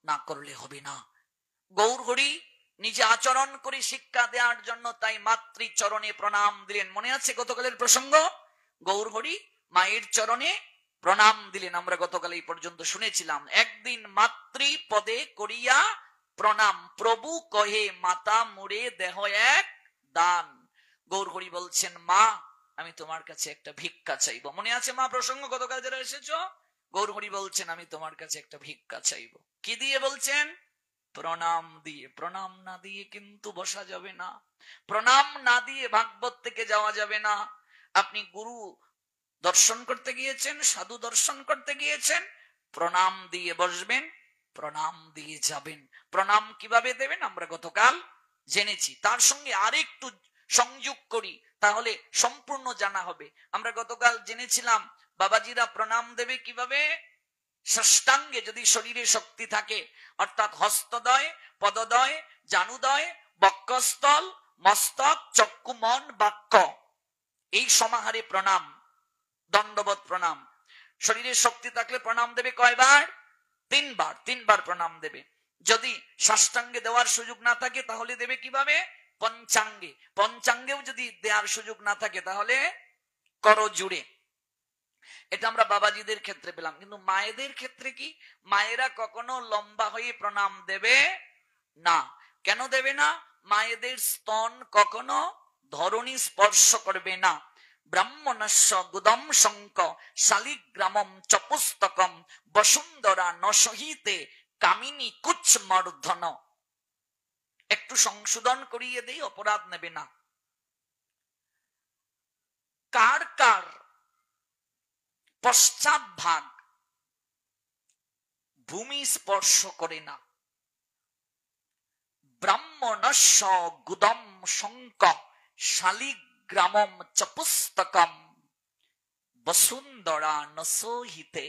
না করলে হবে না। গৌরহরি নিজে আচরণ করে শিক্ষা দেওয়ার জন্য তাই মাতৃ চরণে প্রণাম দিলেন। মনে আছে গতকালের প্রসঙ্গ? গৌরহরি মায়ের চরণে প্রণাম দিলেন, আমরা গতকাল এই পর্যন্ত শুনেছিলাম। একদিন মাতৃ পদে করিয়া প্রণাম, প্রভু কহে মাতা মুড়ে দেহ এক দান। গৌরহরি বলছেন, মা আমি তোমার কাছে একটা ভিক্ষা চাইব। মনে আছে মা প্রসঙ্গ গতকাল যারা এসেছো? গৌরহরি বলছেন আমি তোমার কাছে একটা ভিক্ষা চাইব। কি দিয়ে বলছেন? প্রণাম দিয়ে। প্রণাম না দিয়ে কিন্তু বসা যাবে না, প্রণাম না দিয়ে ভাগবত থেকে যাওয়া যাবে না। আপনি গুরু দর্শন করতে গিয়েছেন, সাধু দর্শন করতে গিয়েছেন, প্রণাম দিয়ে বসবেন, প্রণাম দিয়ে যাবেন। প্রণাম কিভাবে দেবেন আমরা গতকাল জেনেছি, তার সঙ্গে আরেকটু সংযোগ করি তাহলে সম্পূর্ণ জানা হবে। আমরা গতকাল জেনেছিলাম বাবাজিরা প্রণাম দেবে কিভাবে? ষষ্ঠাঙ্গে যদি শরীরে শক্তি থাকে, অর্থাৎ হস্তদয়, পদদয়, জানুদয়, বক্ষস্থল, মস্তক, চক্ষু, মন, বাক্য, এই সমাহারে প্রণাম, দণ্ডবত প্রণাম। শরীরে শক্তি থাকলে প্রণাম দেবে কয়বার? তিনবার। তিনবার প্রণাম দেবে। যদি ষষ্ঠাঙ্গে দেওয়ার সুযোগ না থাকে তাহলে দেবে কিভাবে? পঞ্চাঙ্গে। পঞ্চাঙ্গেও যদি দেওয়ার সুযোগ না থাকে তাহলে করজোড়ে। এটা আমরা বাবাজিদের ক্ষেত্রে পেলাম, কিন্তু মায়েদের ক্ষেত্রে কি? মায়েরা কখনো লম্বা হয়ে প্রণাম দেবে না। কেন দেবে না? মায়েদের স্তন কখনো ধরণী স্পর্শ করবে না। ব্রাহ্মণস্য গুদম শঙ্ক শালিগ্রামম চ পুস্তকম বসুন্ধরা নসহিতে কামিনী কুচ্ছমর্ধন। একটু সংশোধন করিয়ে দেই, অপরাধ নেবে না। কার কার পশ্চাৎ ভাগ ভূমি স্পর্শ করে না? ব্রাহ্মণস্য গুদম শঙ্ক শালিগ্রামম চ পুস্তকম বসুন্ধরা নসহিতে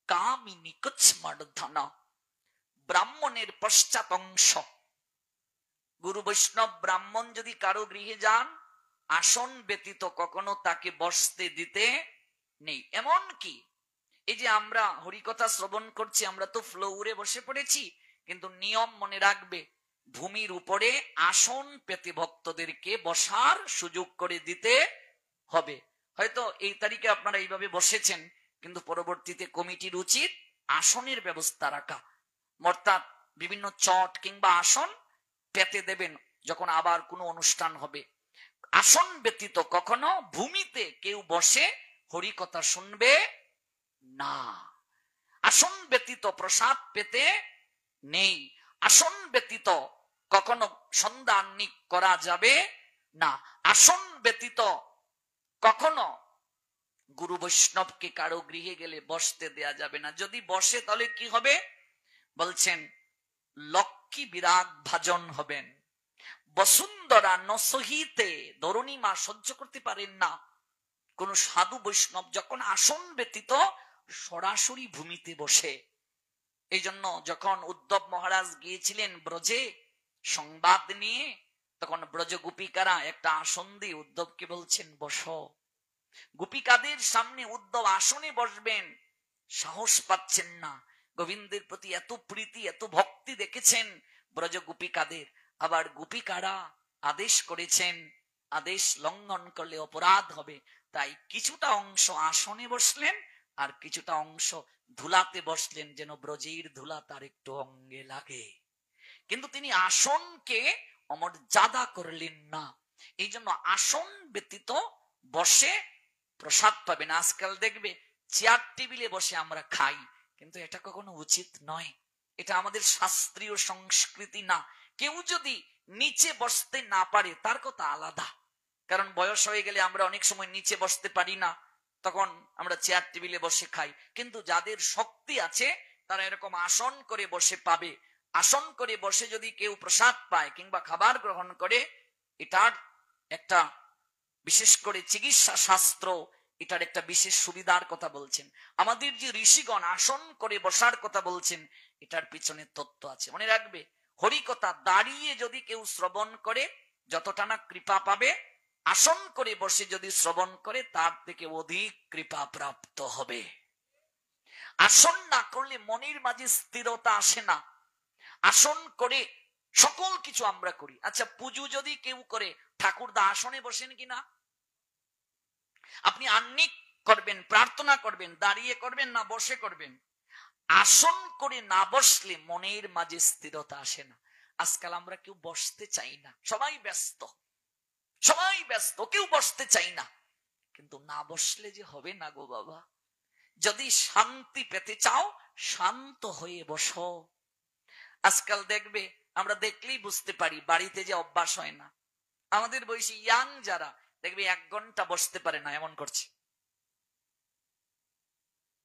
কামিনী কুচ্ছমর্ধন। ব্রাহ্মণের পশ্চাৎ অংশ, গুরু বৈষ্ণব ব্রাহ্মণ যদি কারো গৃহে যান, আসন ব্যতীত কখনো তাকে বসতে দিতে নেই। এমন কি এই যে আমরা হরিকথা শ্রবণ করছি, আমরা তো ফ্লোরে বসে পড়েছি, কিন্তু নিয়ম মনে রাখবে, ভূমির উপরে আসন পেতে ভক্তদেরকে বসার সুযোগ করে দিতে হবে। হয়তো এই তারিখে আপনারা এইভাবে বসেছেন, কিন্তু পরবর্তীতে কমিটির উচিত আসনের ব্যবস্থা রাখা, অর্থাৎ বিভিন্ন চট কিংবা আসন পেতে দেবেন যখন আবার কোনো অনুষ্ঠান হবে। আসন ব্যতীত কখনো ভূমিতে কেউ বসে হরিকথা শুনবে না। আসন ব্যতীত প্রসাদ পেতে নেই। আসন ব্যতীত কখনো সন্ধ্যা আহ্নিক করা যাবে না। আসন ব্যতীত কখনো গুরু বৈষ্ণবকে কারো গৃহে গেলে বসতে দেয়া যাবে না। যদি বসে তাহলে কি হবে? বলছেন লক্ষ্মী বিরাট ভাজন হবেন। বসুন্ধরা নসহিতে, ধরণী মা সহ্য করতে পারেন না কোন সাধু বৈষ্ণব যখন আসন ব্যতীত সরাসরি ভূমিতে বসে। এই জন্য যখন উদ্ধব মহারাজ গিয়েছিলেন ব্রজে সংবাদ নিয়ে, তখন ব্রজ গোপিকারা একটা আসন দিয়ে উদ্ধবকে বলছেন বসো। গোপিকাদের সামনে উদ্ধব আসনে বসবেন, সাহস পাচ্ছেন না। গোবিন্দের প্রতি এত প্রীতি, এত ভক্তি দেখেছেন ব্রজ গোপিকাদের। আবার গোপিকারা আদেশ করেছেন, আদেশ লঙ্ঘন করলে অপরাধ হবে, তাই কিছুটা অংশ আসনে বসলেন আর কিছুটা অংশ ধুলাতে বসলেন, যেন ব্রজের ধুলা তার একটু অঙ্গে লাগে। কিন্তু তিনি আসনকে অমর্যাদা করলেন না। এই জন্য আসন ব্যতীত বসে প্রসাদ পাবেন। আজকাল দেখবে চেয়ার টেবিলে বসে আমরা খাই, কিন্তু এটা কখনো উচিত নয়। এটা আমাদের শাস্ত্রীয় সংস্কৃতি না। কেউ যদি নিচে বসতে না পারে তার কথা আলাদা, কারণ বয়স হয়ে গেলে আমরা অনেক সময় নিচে বসতে পারি না, তখন আমরা চেয়ার টেবিলে বসে খাই। কিন্তু যাদের শক্তি আছে তারা এরকম আসন করে বসে পাবে। আসন করে বসে যদি কেউ প্রসাদ পায় কিংবা খাবার গ্রহণ করে, এটার একটা বিশেষ করে চিকিৎসা শাস্ত্র এটার একটা বিশেষ সুবিধার কথা বলছেন। আমাদের যে ঋষিগণ আসন করে বসার কথা বলছেন, এটার পিছনে তত্ত্ব আছে। মনে রাখবে, হরিকথা দাঁড়িয়ে যদি কেউ শ্রবণ করে যতটা না কৃপা পাবে, আসন করে বসে যদি শ্রবণ করে তার থেকে অধিক কৃপা প্রাপ্ত হবে। আসন না করলে মনের মাঝে স্থিরতা আসে না। আসন করে সকল কিছু আমরা করি। আচ্ছা, পুজো যদি কেউ করে, ঠাকুরদা আসনে বসেন কিনা? আপনি আহ্নিক করবেন, প্রার্থনা করবেন, দাঁড়িয়ে করবেন না বসে করবেন? আসন করে না বসলে মনের মাঝে স্থিরতা আসে না। আজকাল আমরা কেউ বসতে চাই না, সবাই ব্যস্ত, সবাই ব্যস্ত, কেউ বসতে চাই না। কিন্তু না বসলে যে হবে না গো বাবা। যদি শান্তি পেতে চাও, শান্ত হয়ে বসো। আজকাল দেখবে, আমরা দেখলেই বুঝতে পারি, বাড়িতে যে অভ্যাস হয় না। আমাদের বয়সী ইয়াং যারা দেখবে 1 ঘন্টা বসতে পারে না, এমন করছে।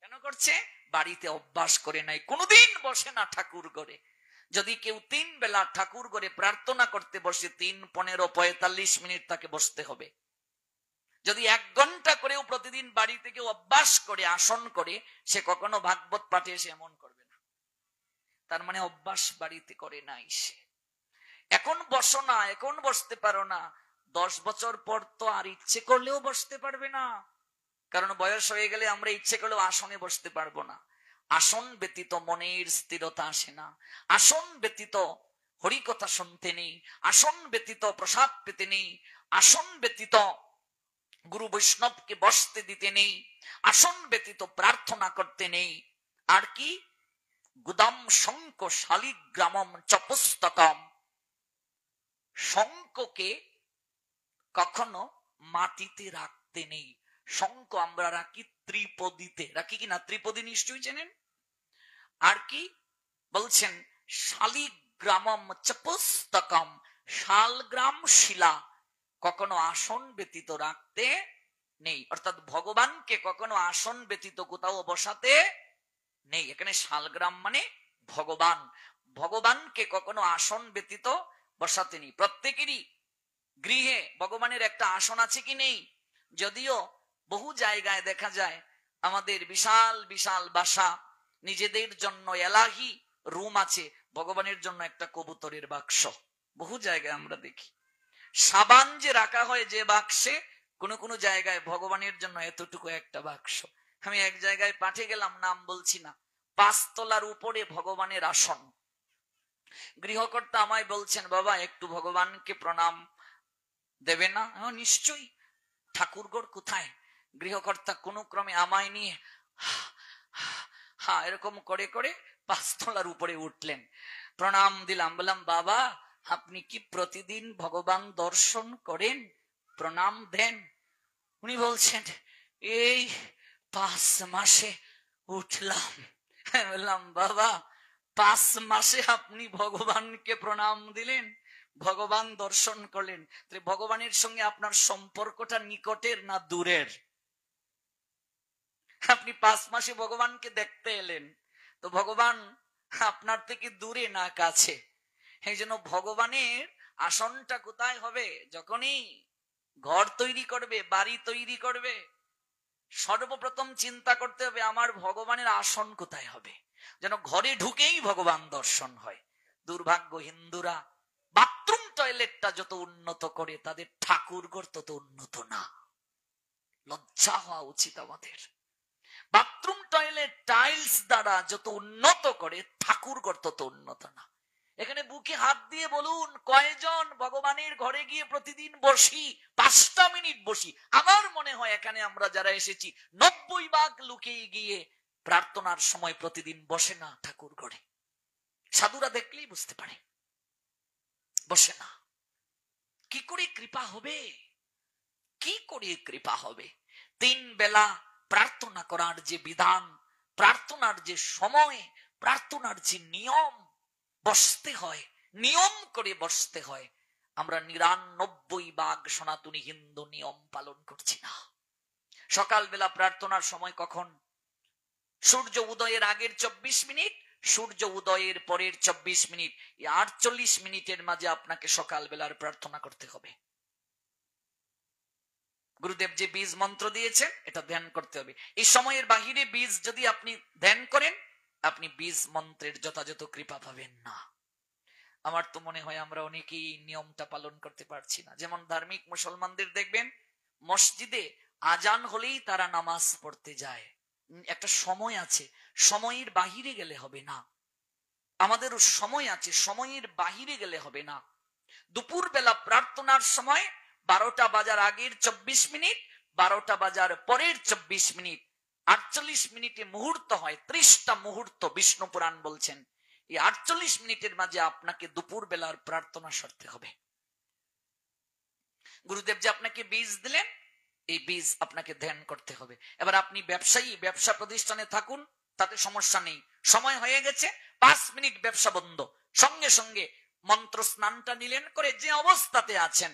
কেন করছে? বাড়িতে অভ্যাস করে নাই, কোনোদিন বসে না ঠাকুর ঘরে। যদি কেউ 3 বেলা ঠাকুর ঘরে প্রার্থনা করতে বসে, 3, 15, 45 মিনিট তাকে বসতে হবে। যদি 1 ঘন্টা করেও প্রতিদিন বাড়িতে কেউ অভ্যাস করে আসন করে, সে কখনো ভাগবত পাঠে এসে এমন করবে না। তার মানে অভ্যাস বাড়িতে করে নাই সে। এখন বসো না, এখন বসতে পারো না, 10 বছর পর তো আর ইচ্ছে করলেও বসতে পারবে না। কারণ বয়স হয়ে গেলে আমরা ইচ্ছে করলেও আসনে বসতে পারবো না। আসন ব্যতীত মনের স্থিরতা আসে না। আসন ব্যতীত হরিকথা শুনতে নেই, আসন ব্যতীত প্রসাদ পেতে নেই, আসন ব্যতীত গুরু বৈষ্ণবকে বসতে দিতে নেই, আসন ব্যতীত প্রার্থনা করতে নেই। আর কি? গুদাম শঙ্খ শালিগ্রামম চ পুস্তকম। শঙ্খকে কখনো মাটিতে রাখতে নেই। শঙ্খ আমরা রাখি ত্রিপদীতে, রাখি কিনা? ত্রিপদী নিশ্চয়ই চেনেন। আর কি বলছেন? শালিগ্রামম চ পুস্তকম, শালগ্রাম শিলা কখনো আসন ব্যতীত রাখতে নেই। অর্থাৎ ভগবানকে কখনো আসন ব্যতীত কোথাও বসাতে নেই। এখানে শালগ্রাম মানে ভগবান, ভগবানকে কখনো আসন ব্যতীত বসাতে নেই। প্রত্যেকেরই গৃহে ভগবানের একটা আসন আছে কি নেই? যদিও বহু জায়গায় দেখা যায় আমাদের বিশাল বিশাল বাসা, নিজেদের জন্য এলাহি রুম আছে, ভগবানের জন্য একটা কবুতরের বাক্স। বহু জায়গায় আমরা দেখি সাবান যে রাখা হয় যে বাক্সে, কোন কোন জায়গায় ভগবানের জন্য এতটুকু একটা বাক্স। আমি এক জায়গায় পাঠে গেলাম, নাম বলছি না, 5 তলার উপরে ভগবানের আসন। গৃহকর্তা আমায় বলছেন, বাবা একটু ভগবানকে প্রণাম দেবে না? নিশ্চয়ই। ঠাকুরঘর কোথায়? গৃহকর্তা কোন ক্রমে আমায় নিয়ে এরকম করে করে 5 তলার উপরে উঠলেন। প্রণাম দিলাম, বললাম বাবা আপনি কি প্রতিদিন ভগবান দর্শন করেন, প্রণাম দেন? উনি বলছেন এই 5 মাসে উঠলাম। বললাম বাবা 5 মাসে আপনি ভগবানকে প্রণাম দিলেন, ভগবান দর্শন করলেন, তাহলে ভগবানের সঙ্গে আপনার সম্পর্কটা নিকটের না দূরের? আপনি 5 মাসে ভগবানকে দেখতে এলেন, তো ভগবান আপনার থেকে দূরে না কাছে? এই জন্য ভগবানের আসনটা কোথায় হবে? যখনই ঘর তৈরি করবে, বাড়ি তৈরি করবে, সর্বপ্রথম চিন্তা করতে হবে আমার ভগবানের আসন কোথায় হবে, যেন ঘরে ঢুকেই ভগবান দর্শন হয়। দুর্ভাগ্য হিন্দুরা বাথরুম টয়লেটটা যত উন্নত করে, তাদের ঠাকুরঘর তত উন্নত না। লজ্জা হওয়া উচিত আমাদের। বাথরুম টয়লেট টাইলস দ্বারা যত উন্নত করে, ঠাকুরঘর তত উন্নত না। এখানে বুকে হাত দিয়ে বলুন, কয়জন ভগবানের ঘরে গিয়ে প্রতিদিন বসি, 5টা মিনিট বসি? আমার মনে হয় এখানে আমরা যারা এসেছি 90% লুকিয়ে গিয়ে প্রার্থনার সময় প্রতিদিন বসে না ঠাকুর ঘরে। সাধুরা দেখলেই বুঝতে পারে, বসে না। কি করে কৃপা হবে? কি করে কৃপা হবে? 3 বেলা প্রার্থনা করার যে বিধান, প্রার্থনার যে সময়, প্রার্থনার যে নিয়ম, বসতে হয়, নিয়ম করে বসতে হয়, আমরা 99% সনাতনী হিন্দু নিয়ম পালন করছি না। সকালবেলা প্রার্থনার সময় কখন? সূর্য উদয়ের আগের 24 মিনিট, সূর্য উদয়ের পরের 24 মিনিট, এই 48 মিনিটের মাঝে আপনাকে সকালবেলার প্রার্থনা করতে হবে। গুরুদেব যে বীজ মন্ত্র দিয়েছেন এটা ধ্যান করতে হবে। এই সময়ের বাহিরে বীজ যদি আপনি ধ্যান করেন, আপনি বীজ মন্ত্রের যথাযথ কৃপা পাবেন না। আমার তো মনে হয় আমরা অনেকেই নিয়মটা পালন করতে পারছি না। যেমন ধার্মিক মুসলমানদের দেখবেন মসজিদে আজান হলেই তারা নামাজ পড়তে যায়, একটা সময় আছে, সময়ের বাহিরে গেলে হবে না। আমাদেরও সময় আছে, সময়ের বাহিরে গেলে হবে না। দুপুর বেলা প্রার্থনার সময় 12টা বাজার আগের 24 মিনিট, 12টা বাজার পরের 24 মিনিট, 48 মিনিটে মুহূর্ত হয়, 30টা মুহূর্ত বিষ্ণু পুরাণ বলছেন। এই 48 মিনিটের মাঝে আপনাকে দুপুর বেলার প্রার্থনা সারতে হবে। গুরুদেব যে আপনাকে বীজ দিলেন, এই বীজ আপনাকে ধ্যান করতে হবে। এবার আপনি ব্যবসায়ী, ব্যবসা প্রতিষ্ঠানে থাকুন, তাতে সমস্যা নেই। সময় হয়ে গেছে, 5 মিনিট ব্যবসা বন্ধ, সঙ্গে সঙ্গে মন্ত্র স্নানটা নিলেন করে যে অবস্থাতে আছেন,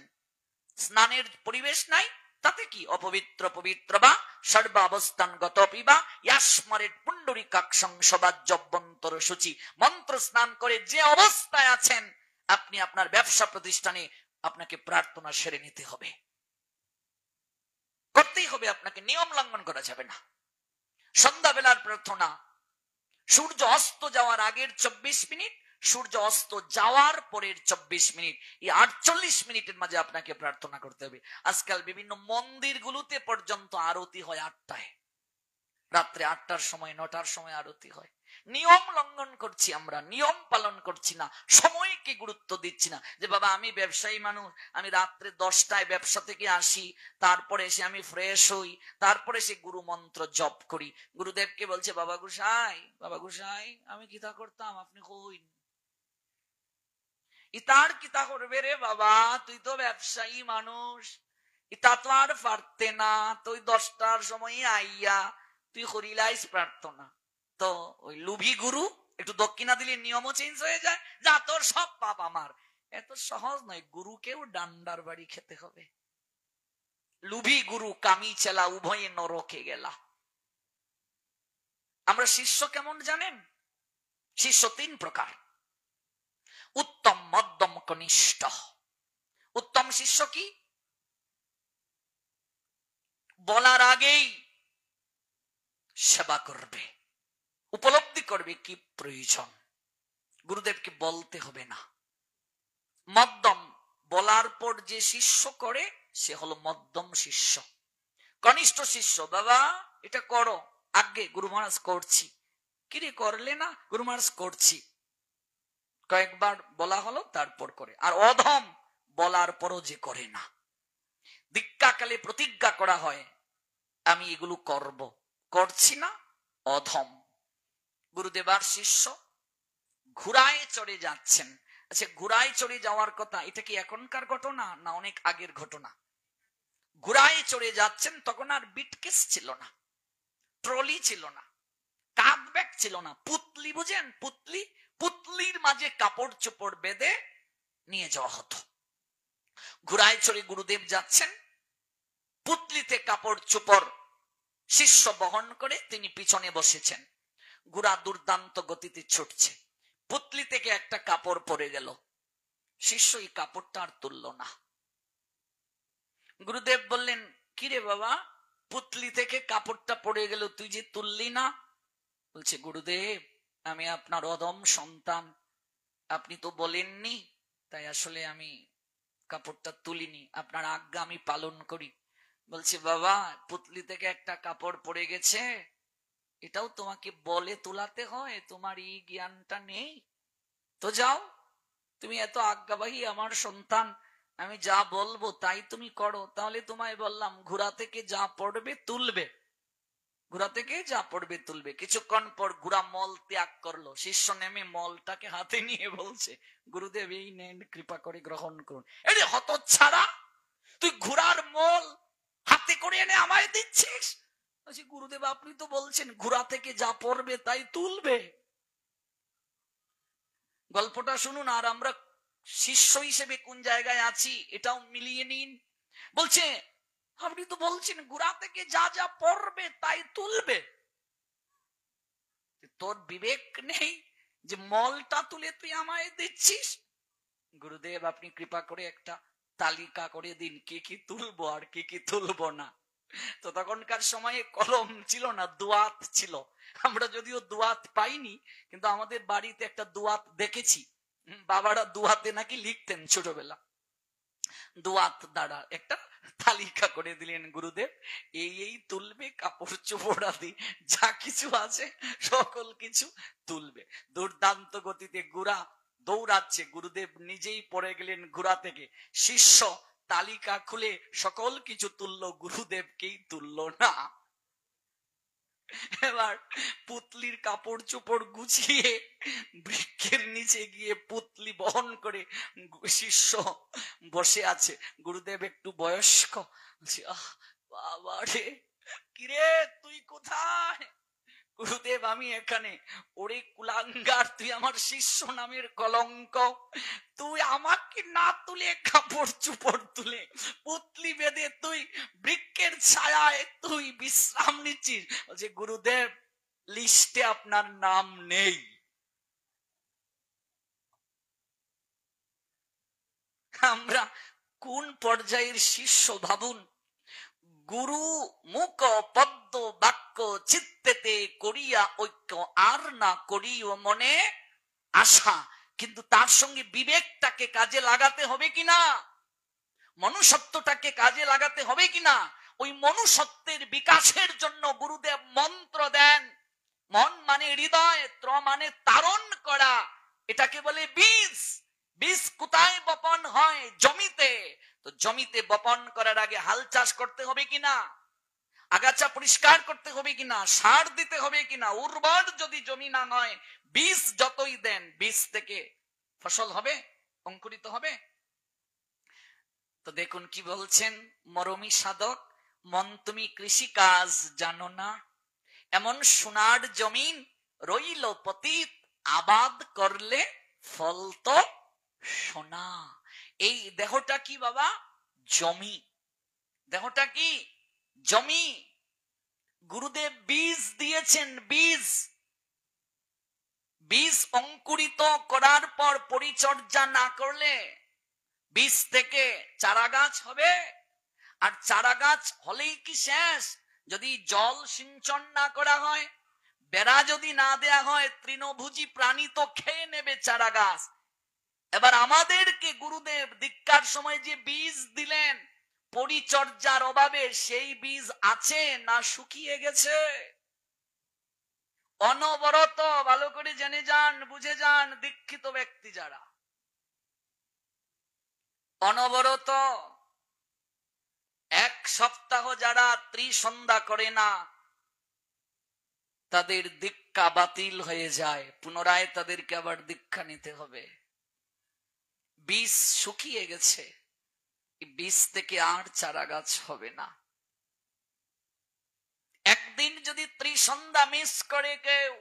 স্নানের পরিবেশ নাই, তাতে কি অপবিত্র পবিত্র বা সর্বাবস্থান গত পিবা ইয়াসমরের পুণ্ডরিকাক্ষং সবাজ্যবন্তর সূচি। মন্ত্র স্নান করে যে অবস্থায় আছেন আপনি, আপনার ব্যবসা প্রতিষ্ঠানে আপনাকে প্রার্থনা সেরে নিতে হবে, করতেই হবে আপনাকে, নিয়ম লঙ্ঘন করা যাবে না। সন্ধ্যাবেলার প্রার্থনা সূর্য অস্ত যাওয়ার আগের 24 মিনিট, সূর্য অস্ত যাওয়ার পরের 24 মিনিট, এই 48 মিনিটের মাঝে আপনাকে প্রার্থনা করতে হবে। আজকাল বিভিন্ন মন্দিরগুলোতে পর্যন্ত আরতি হয় 8টায়, রাত্রে 8টার সময় 9টার সময় আরতি হয়। নিয়ম লঙ্ঘন করছি আমরা, নিয়ম পালন করছি না, সময়কে গুরুত্ব দিচ্ছি না। যে বাবা আমি ব্যবসায়ী মানুষ, আমি রাত্রে 10টায় ব্যবসা থেকে আসি, তারপরে এসে আমি ফ্রেশ হই, তারপরে সে গুরু মন্ত্র জপ করি। গুরুদেবকে বলছে বাবা গোসাই, বাবা গোসাই আমি কিতা করতাম, আপনি কইন ইতার কিতা করবে রে বাবা, তুই তো ব্যবসায়ী মানুষ, ইতা তো আর পারতে না, তুই 10টার সময় আইয়া তুই করিলাইস প্রার্থনা। তো ওই লুভি গুরু একটু দক্ষিণা দিলে নিয়মও চেঞ্জ হয়ে যায়, যা তোর সব পাপ আমার। এত সহজ নয়, গুরুকেও ডান্ডার বাড়ি খেতে হবে। লুভি গুরু কামি চেলা উভয়ে নরকে গেলা। আমরা শিষ্য কেমন জানেন? শিষ্য 3 প্রকার, উত্তম, মধ্যম, কনিষ্ঠ। উত্তম শিষ্য কি? বলার আগেই সেবা করবে, উপলব্ধি করবে কি প্রয়োজন, গুরুদেবকে বলতে হবে না। মধ্যম, বলার পর যে শিষ্য করে সে হলো মধ্যম শিষ্য। কনিষ্ঠ শিষ্য, বাবা এটা করো, আগে গুরু মহারাজ করছি, কিরে করলে না, গুরু মহারাজ করছি, কয়েকবার বলা হলো তারপর করে। আর অধম, বলার পরও যে করে না। দীক্ষাকালে প্রতিজ্ঞা করা হয় আমি এগুলো করব, করছি না, অধম। গুরুদেবার শিষ্য ঘোড়ায় চড়ে যাচ্ছেন। আচ্ছা, ঘোড়ায় চড়ে যাওয়ার কথা, এটা কি এখনকার ঘটনা না অনেক আগের ঘটনা? ঘোড়ায় চড়ে যাচ্ছেন, তখন আর বিটকেস ছিল না, ট্রলি ছিল না, কাঁধ ব্যাগ ছিল না, পুতলি বুঝেন, পুতলি, পুতলির মাঝে কাপড় চোপড় বেঁধে নিয়ে যাওয়া হতো। ঘোড়ায় চড়ে গুরুদেব যাচ্ছেন, পুতলিতে কাপড় চোপড় শিষ্য বহন করে তিনি পিছনে বসেছেন। ঘোড়া দুর্দান্ত গতিতে ছুটছে, পুতলি থেকে একটা কাপড় পরে গেল, শিষ্য এই কাপড়টা আর তুলল না। গুরুদেব বললেন, কিরে বাবা, পুতলি থেকে কাপড়টা পড়ে গেল, তুই যে তুললি না? বলছে, গুরুদেব আমি আপনার অধম সন্তান, আপনি তো বলেননি, তাই আসলে আমি কাপড়টা তুলিনি, আপনার আজ্ঞা আমি পালন করি। বলছে, বাবা পুতলি থেকে একটা কাপড় পড়ে গেছে, এটাও তোমাকে বলে তোলাতে হয়, তোমার এই জ্ঞানটা নেই? তো যাও, তুমি এত আজ্ঞাবাহী আমার সন্তান, আমি যা বলবো তাই তুমি করো। তাহলে তোমায় বললাম ঘোড়া থেকে যা পড়বে তুলবে, ঘোড়া থেকে যা পড়বে তুলবে। কিছুক্ষণ পর ঘোড়া মল ত্যাগ করলো, শিষ্য নেমে মলটাকে হাতে নিয়ে বলছে, গুরুদেব এই নেন, কৃপা করে গ্রহণ করুন। এরে হতচ্ছাড়া, তুই ঘোড়ার মল হাতে করে এনে আমায় দিচ্ছিস? গুরুদেব আপনি তো বলছেন ঘোড়া থেকে যা পড়বে তাই তুলবে। গল্পটা শুনুন, আর আমরা শিষ্য হিসেবে কোন জায়গায় আছি এটাও মিলিয়ে নিন। বলছে, আপনি তো বলছেন ঘোড়া থেকে যা যা পড়বে তাই তুলবে, তোর বিবেক নেই যে মলটা তুলে তুই আমায় দিচ্ছিস? গুরুদেব আপনি কৃপা করে একটা তালিকা করে দিন, কি কি তুলবো আর কি কি তুলবো না। তো তখনকার সময়ে কলম ছিল না, দুয়াত ছিল। আমরা যদিও দুয়াত পাইনি, কিন্তু আমাদের বাড়িতে একটা দুয়াত দেখেছি, বাবারা দুয়াতে নাকি লিখতেন ছোটবেলা। দুয়াত দ্বারা একটা তালিকা করে দিলেন গুরুদেব, এই তুলবে, কাপড় চোপড় আদি যা কিছু আছে সকল কিছু তুলবে। দুর্দান্ত গতিতে গুড়া দৌড়াচ্ছে, গুরুদেব নিজেই পড়ে গেলেন ঘোড়া থেকে। শিষ্য তালিকা খুলে সকল কিছু তুললো, গুরুদেবকেই তুললো না। এবার পুতলির কাপড় চোপড় গুছিয়ে বৃক্ষের নিচে গিয়ে পুতলি বহন করে শিষ্য বসে আছে। গুরুদেব একটু বয়স্ক, বাবা রে, কিরে তুই কোথায়? গুরুদেব আমি এখানে। ওরে কুলাঙ্গার, তুই আমার শিষ্য নামের কলঙ্ক, তুই আমাকে না তুলে কাপড় চোপড় তুলে পুতলি বেঁধে তুই বৃক্ষের ছায়ায় তুই বিশ্রাম নিচ্ছিস। বলছে গুরুদেব লিস্টে আপনার নাম নেই। আমরা কোন পর্যায়ের শিষ্য ভাবুন। গুরু মুখ পদ্ম বাক্য চিত্তেতে করিয়া ঐক্য, আর না করিও মনে আশা। কিন্তু তার সঙ্গে বিবেকটাকে কাজে লাগাতে হবে কিনা, মনুষ্যত্বটাকে কাজে লাগাতে হবে কিনা। ওই মনুষ্যত্বের বিকাশের জন্য গুরুদেব মন্ত্র দেন। মন মানে হৃদয়, ত্র মানে তারণ করা, এটাকে বলে বীজ। বীজ কোথায় বপন হয়? জমিতে। তো জমিতে বপন করার আগে হাল চাষ করতে হবে কিনা, আগাছা পরিষ্কার করতে হবে কিনা, সার দিতে হবে কিনা। উর্বর যদি জমি না হয়, বীজ যতই দেন, বীজ থেকে ফসল হবে, অঙ্কুরিত হবে। তো দেখুন কি বলছেন মরমী সাধক, মন তুমি কৃষি কাজ জানো না, এমন সোনার জমিন রইল পতিত, আবাদ করলে ফল তো সোনা। এই দেহটা কি বাবা? জমি। দেহটা কি? জমি। গুরুদেব বীজ দিয়েছেন, বীজ। বীজ অঙ্কুরিত করার পর পরিচর্যা না করলে বীজ থেকে চারা গাছ হবে। আর চারা গাছ হলেই কি শেষ? যদি জল সিঞ্চন না করা হয়, বেড়া যদি না দেয়া হয়, তৃণভোজী প্রাণী তো খেয়ে নেবে চারা গাছ। এবার আমাদেরকে গুরুদেব দীক্ষার সময় যে বীজ দিলেন, পরিচর্যার অভাবে সেই বীজ আছে না শুকিয়ে গেছে? অনবরত ভালো করে জেনে যান, বুঝে যান দীক্ষিত ব্যক্তি যারা, অনবরত এক সপ্তাহ যারা ত্রিসন্ধ্যা করে না, তাদের দীক্ষা বাতিল হয়ে যায়, পুনরায় তাদেরকে আবার দীক্ষা নিতে হবে। বীজ শুকিয়ে গেছে, বীজ থেকে আর চারা গাছ হবে না। একদিন যদি ত্রিসন্ধ্যা মিস করে কেউ,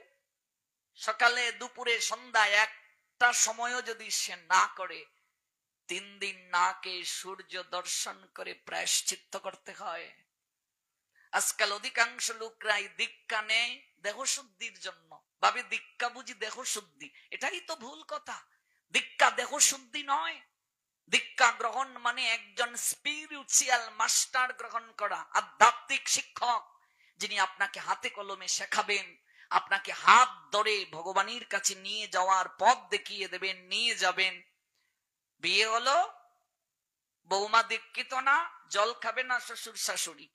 সকালে দুপুরে সন্ধ্যায় একটা সময়ও যদি সে না করে, 3 দিন না কে সূর্য দর্শন করে প্রায়শ্চিত্ত করতে হয়। আজকাল অধিকাংশ লোকরাই দীক্ষা নেয় দেহ শুদ্ধির জন্য, ভাবে দীক্ষা বুঝি দেহ শুদ্ধি। এটাই তো ভুল কথা। দীক্ষা দেহ শুদ্ধি নয়। দীক্ষা গ্রহণ মানে একজন স্পিরিচুয়াল মাস্টার গ্রহণ করা, আধ্যাত্মিক শিক্ষক, যিনি আপনাকে হাতে কলমে শেখাবেন, আপনাকে হাত ধরে ভগবানের কাছে নিয়ে যাওয়ার পথ দেখিয়ে দেবেন, নিয়ে যাবেন। বিয়ে হলো, বৌমা দীক্ষিত না, জল খাবে না শ্বশুর শাশুড়ি,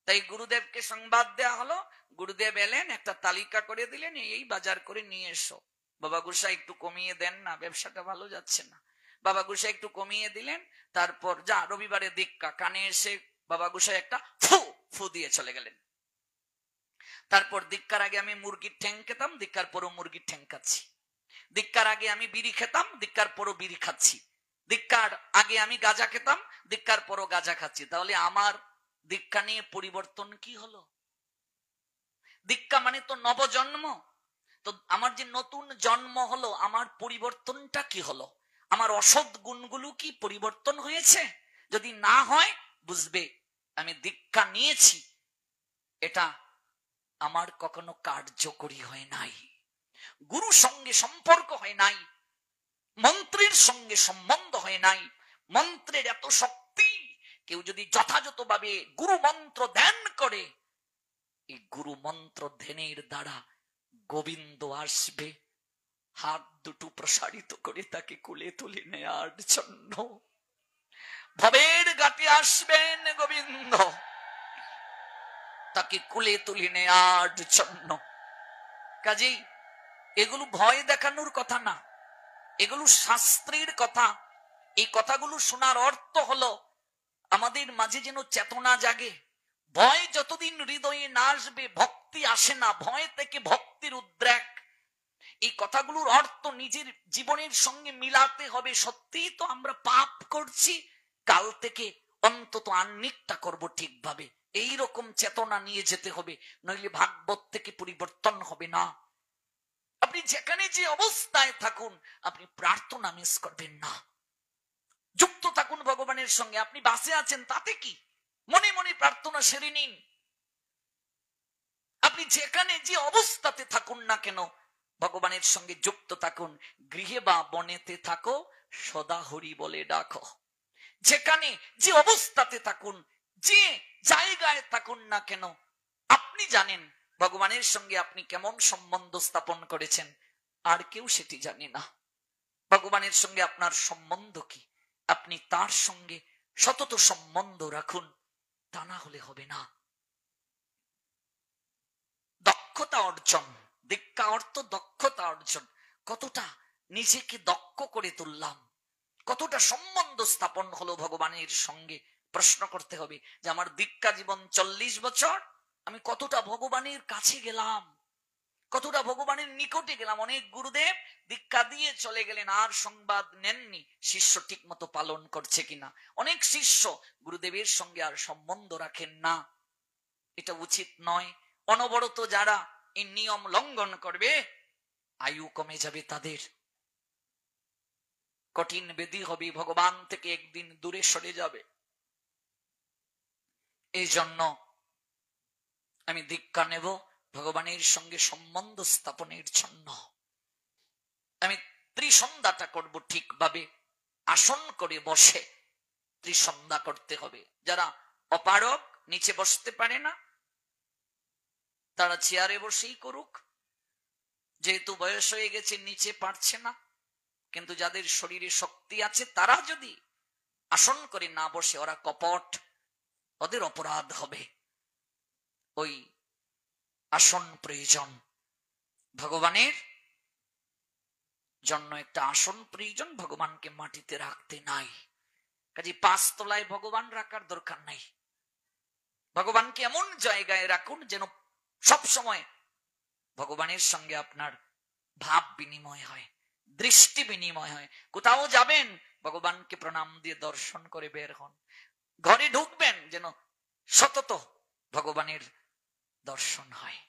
তাই গুরুদেবকে সংবাদ দেয়া হলো। গুরুদেব এলেন, একটা তালিকা করে দিলেন, এই বাজার করে নিয়ে এসো। বাবা গোসাই একটু কমিয়ে দেন না, ব্যবসাটা ভালো যাচ্ছে না। বাবা গোসাই একটু কমিয়ে দিলেন। তারপর যা রবিবারে দীক্ষা, কানে এসে বাবা গোসাই একটা ফু ফু দিয়ে চলে গেলেন। তারপর দীক্ষার আগে আমি মুরগির ঠ্যাং খেতাম, দীক্ষার পরও মুরগির ঠ্যাং খাচ্ছি। দীক্ষার আগে আমি বিড়ি খেতাম, দীক্ষার পরও বিড়ি খাচ্ছি। দীক্ষার আগে আমি গাঁজা খেতাম, দীক্ষার পরও গাঁজা খাচ্ছি। তাহলে আমার দীক্ষা নিয়ে পরিবর্তন কি হলো? দীক্ষা মানে তো নবজন্ম। তো আমার যে নতুন জন্ম হলো, আমার পরিবর্তনটা কি হলো? আমার অসৎ গুণগুলো কি পরিবর্তন হয়েছে? যদি না হয়, বুঝবে আমি দীক্ষা নিয়েছি, এটা আমার কখনো কার্যকরী হয় নাই, গুরু সঙ্গে সম্পর্ক হয় নাই, মন্ত্রের সঙ্গে সম্বন্ধ হয় নাই। মন্ত্রের এত শক্তি, কেউ যদি যথাযথভাবে গুরু মন্ত্র ধ্যান করে, এই গুরু মন্ত্র ধ্যানের দ্বারা গোবিন্দ আসবে হাত দুটো প্রসারিত করে তাকে কোলে তুলে নেয়ার জন্য। ভবের ঘাটে আসবেন গোবিন্দ, তাকে কুলে তুলে নেয়ার জন্য। কাজেই এগুলো ভয় দেখানোর কথা না, এগুলো শাস্ত্রের কথা। এই কথাগুলো শোনার অর্থ হলো আমাদের মাঝে যেন চেতনা জাগে। ভয় যতদিন হৃদয়ে না আসবে ভক্তি আসে না, ভয় থেকে ভক্তির উদ্রেক। এই কথাগুলোর অর্থ নিজের জীবনের সঙ্গে মিলাতে হবে। সত্যি তো আমরা পাপ করছি, কাল থেকে অন্তত আহ্নিকটা করব ঠিকভাবে, এইরকম চেতনা নিয়ে যেতে হবে, নইলে ভাগবত থেকে পরিবর্তন হবে না। আপনি যেখানে যে অবস্থায় থাকুন আপনি প্রার্থনা মিস করবেন না, যুক্ত থাকুন ভগবানের সঙ্গে। আপনি বাসে আছেন তাতে কি, মনে মনে প্রার্থনা সেরে নিন। আপনি যেখানে যে অবস্থাতে থাকুন না কেন ভগবানের সঙ্গে যুক্ত থাকুন। গৃহে বা বনেতে থাকো সদা হরি বলে ডাকো। যেখানে যে অবস্থাতে থাকুন, যে জায়গায় থাকুন না কেন, আপনি জানেন ভগবানের সঙ্গে আপনি কেমন সম্বন্ধ স্থাপন করেছেন, আর কেউ সেটি জানে না। ভগবানের সঙ্গে আপনার সম্বন্ধ কি, আপনি তার সঙ্গে সতত সম্বন্ধ রাখুন, তা না হলে হবে না। দক্ষতা অর্জন, দীক্ষা অর্থ দক্ষতা অর্জন। কতটা নিজেকে দক্ষ করে তুললাম, কতটা সম্বন্ধ স্থাপন হলো ভগবানের সঙ্গে। প্রশ্ন করতে হবে যে আমার দীক্ষা জীবন 40 বছর, আমি কতটা ভগবানের কাছে গেলাম, কতটা ভগবানের নিকটে গেলাম। অনেক গুরুদেব দীক্ষা দিয়ে চলে গেলেন, আর সংবাদ নেননি শিষ্য ঠিক মতো পালন করছে কিনা। অনেক শিষ্য গুরুদেবের সঙ্গে আর সম্বন্ধ রাখেন না, এটা উচিত নয়। অনবরত যারা এই নিয়ম লঙ্ঘন করবে আয়ু কমে যাবে তাদের, কঠিন বেদি হবে, ভগবান থেকে একদিন দূরে সরে যাবে। এই জন্য আমি দীক্ষা নেব ভগবানের সঙ্গে সম্বন্ধ স্থাপনের জন্য। আমি ত্রিসন্ধ্যাটা করব ঠিকভাবে, আসন করে বসে ত্রিসন্ধ্যা করতে হবে। যারা অপারগ, নিচে বসতে পারে না, তারা চেয়ারে বসেই করুক, যেহেতু বয়স হয়ে গেছে নিচে পারছে না। কিন্তু যাদের শরীরে শক্তি আছে তারা যদি আসন করে না বসে, ওরা কপট, ওদের অপরাধ হবে। ওই আসন প্রয়োজন, ভগবানের জন্য একটা আসন প্রয়োজন, ভগবানকে মাটিতে রাখতে নাই। কাজে 5 তলায় ভগবান রাখার দরকার নাই। ভগবানকে এমন জায়গায় রাখুন যেন সব সময় ভগবানের সঙ্গে আপনার ভাব বিনিময় হয়, দৃষ্টি বিনিময় হয়। কোথাও যাবেন ভগবানকে প্রণাম দিয়ে দর্শন করে বের হন। ঘরে ঢুকবেন যেন সতত ভগবানের দর্শন হয়।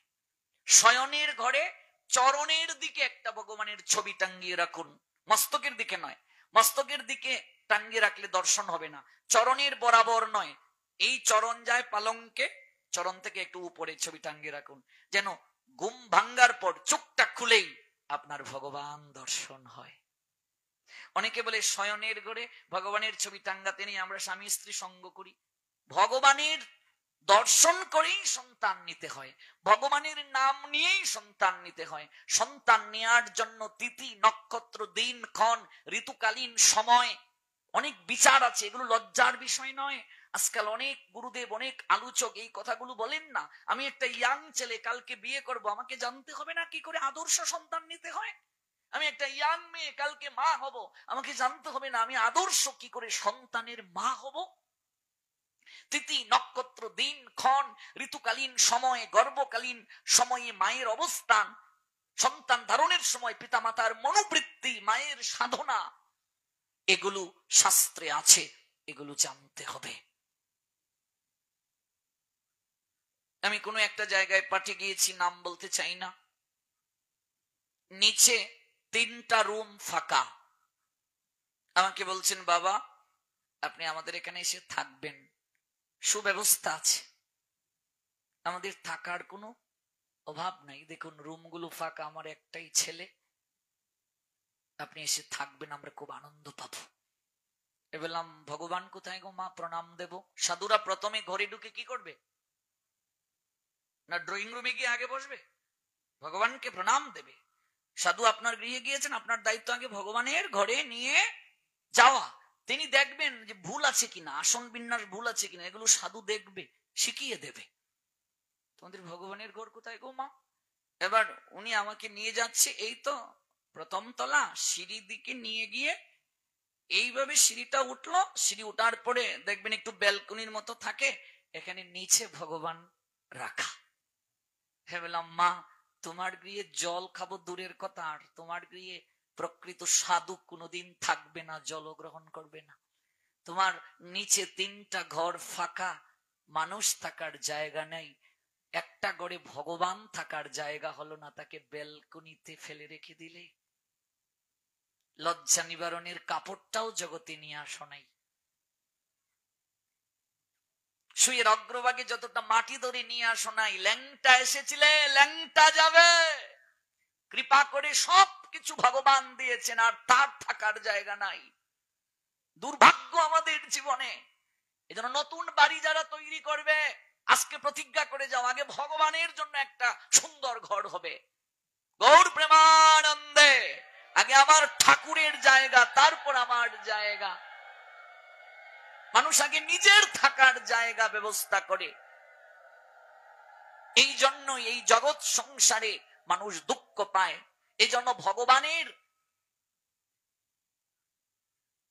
শয়নের ঘরে চরণের দিকে একটা ভগবানের ছবি টাঙ্গিয়ে রাখুন, মস্তকের দিকে নয়। মস্তকের দিকে টাঙ্গিয়ে রাখলে দর্শন হবে না, চরণের বরাবর নয়। এই চরণ যায় পালঙ্কে, চরণ থেকে একটু উপরে ছবি টাঙ্গিয়ে রাখুন, যেন ঘুম ভাঙ্গার পর চোখটা খুলেই আপনার ভগবান দর্শন হয়। অনেকে বলে শয়নের ঘরে ভগবানের ছবি টাঙ্গাতে নেই, আমরা স্বামী স্ত্রী সঙ্গ করি। ভগবানের দর্শন করেই সন্তান নিতে হয়, ভগবানের নাম নিয়েই সন্তান নিতে হয়। সন্তান নেয়ার জন্য তিথি, নক্ষত্র, দিন, ক্ষণ, ঋতুকালীন সময় অনেক বিচার আছে, এগুলো লজ্জার বিষয় নয়। আজকাল অনেক গুরুদেব, অনেক আলোচক এই কথাগুলো বলেন না। আমি একটা ইয়াং ছেলে, কালকে বিয়ে করব, আমাকে জানতে হবে না কি করে আদর্শ সন্তান নিতে হয়? আমি একটা ইয়াং মেয়ে, কালকে মা হব, আমাকে জানতে হবে না আমি আদর্শ কি করে সন্তানের মা হব? তিথি, নক্ষত্র, দিন, ক্ষণ, ঋতুকালীন সময়, গর্ভকালীন সময়ে মায়ের অবস্থান, সন্তান ধারণের সময় পিতামাতার মনোবৃত্তি, মায়ের সাধনা, এগুলো শাস্ত্রে আছে, এগুলো জানতে হবে। আমি কোনো একটা জায়গায় পাঠে গিয়েছি, নাম বলতে চাই না। নিচে 3টা রুম ফাঁকা। আমাকে বলছেন বাবা আপনি আমাদের এখানে এসে থাকবেন, সুব্যবস্থা আছে, আমাদের থাকার কোনো অভাব নাই। দেখুন রুমগুলো ফাঁকা, আমার একটাই ছেলে, আপনি এসে থাকবেন, আমরা খুব আনন্দ পাবো। বললাম ভগবান কোথায় গো মা, প্রণাম দেব? সাধুরা প্রথমে ঘরে ঢুকে কি করবে? না ড্রয়িং রুমে গিয়ে আগে বসবে, ভগবানকে প্রণাম দেবে। সাধু আপনার গৃহে গিয়েছেন, আপনার দায়িত্ব আগে ভগবানের ঘরে নিয়ে যাওয়া, তিনি দেখবেন যে ভুল আছে কিনা, আসন বিন্যাস ভুল আছে কিনা, এগুলো সাধু দেখবে, শিখিয়ে দেবে। তোমাদের ভগবানের ঘর কোথায় গো মা? এবার উনি আমাকে নিয়ে যাচ্ছে, এই তো প্রথম তলা, সিঁড়ির দিকে নিয়ে গিয়ে এইভাবে সিঁড়িটা উঠলো, সিঁড়ি উঠার পরে দেখবেন একটু ব্যালকনির মতো থাকে, এখানে নিচে ভগবান রাখা। হ্যাঁ, বললাম মা তোমার গৃহে জল খাবো দূরের কথা, আর তোমার গৃহে প্রকৃত সাধু কোনোদিন থাকবে না, জল গ্রহণ করবে না। তোমার নিচে 3টা ঘর ফাঁকা, মানুষ থাকার জায়গা নেই, একটা ঘরে ভগবান থাকার জায়গা হলো না, তাকে ব্যালকনিতে ফেলে রেখে দিলে। লজ্জা নিবারণের কাপড়টাও জগতে নিয়ে আসো নাই। শুয়ের অগ্রভাগে যতটা মাটি ধরে নিয়ে আসো নাই। ল্যাংটা এসেছিলে, ল্যাংটা যাবে। কৃপা করে সবকিছু ভগবান দিয়েছেন, আর তার থাকার জায়গা নাই। দুর্ভাগ্য আমাদের জীবনে। এজন্য নতুন বাড়ি যারা তৈরি করবে, আজকে প্রতিজ্ঞা করে যাও, আগে ভগবানের জন্য একটা সুন্দর ঘর হবে। গৌর প্রেমানন্দে, আগে আমার ঠাকুরের জায়গা, তারপর আমার জায়গা। মানুষ আগে নিজের থাকার জায়গা ব্যবস্থা করে। এই জন্য এই জগৎ সংসারে মানুষ দুঃখ পায়। এই জন্য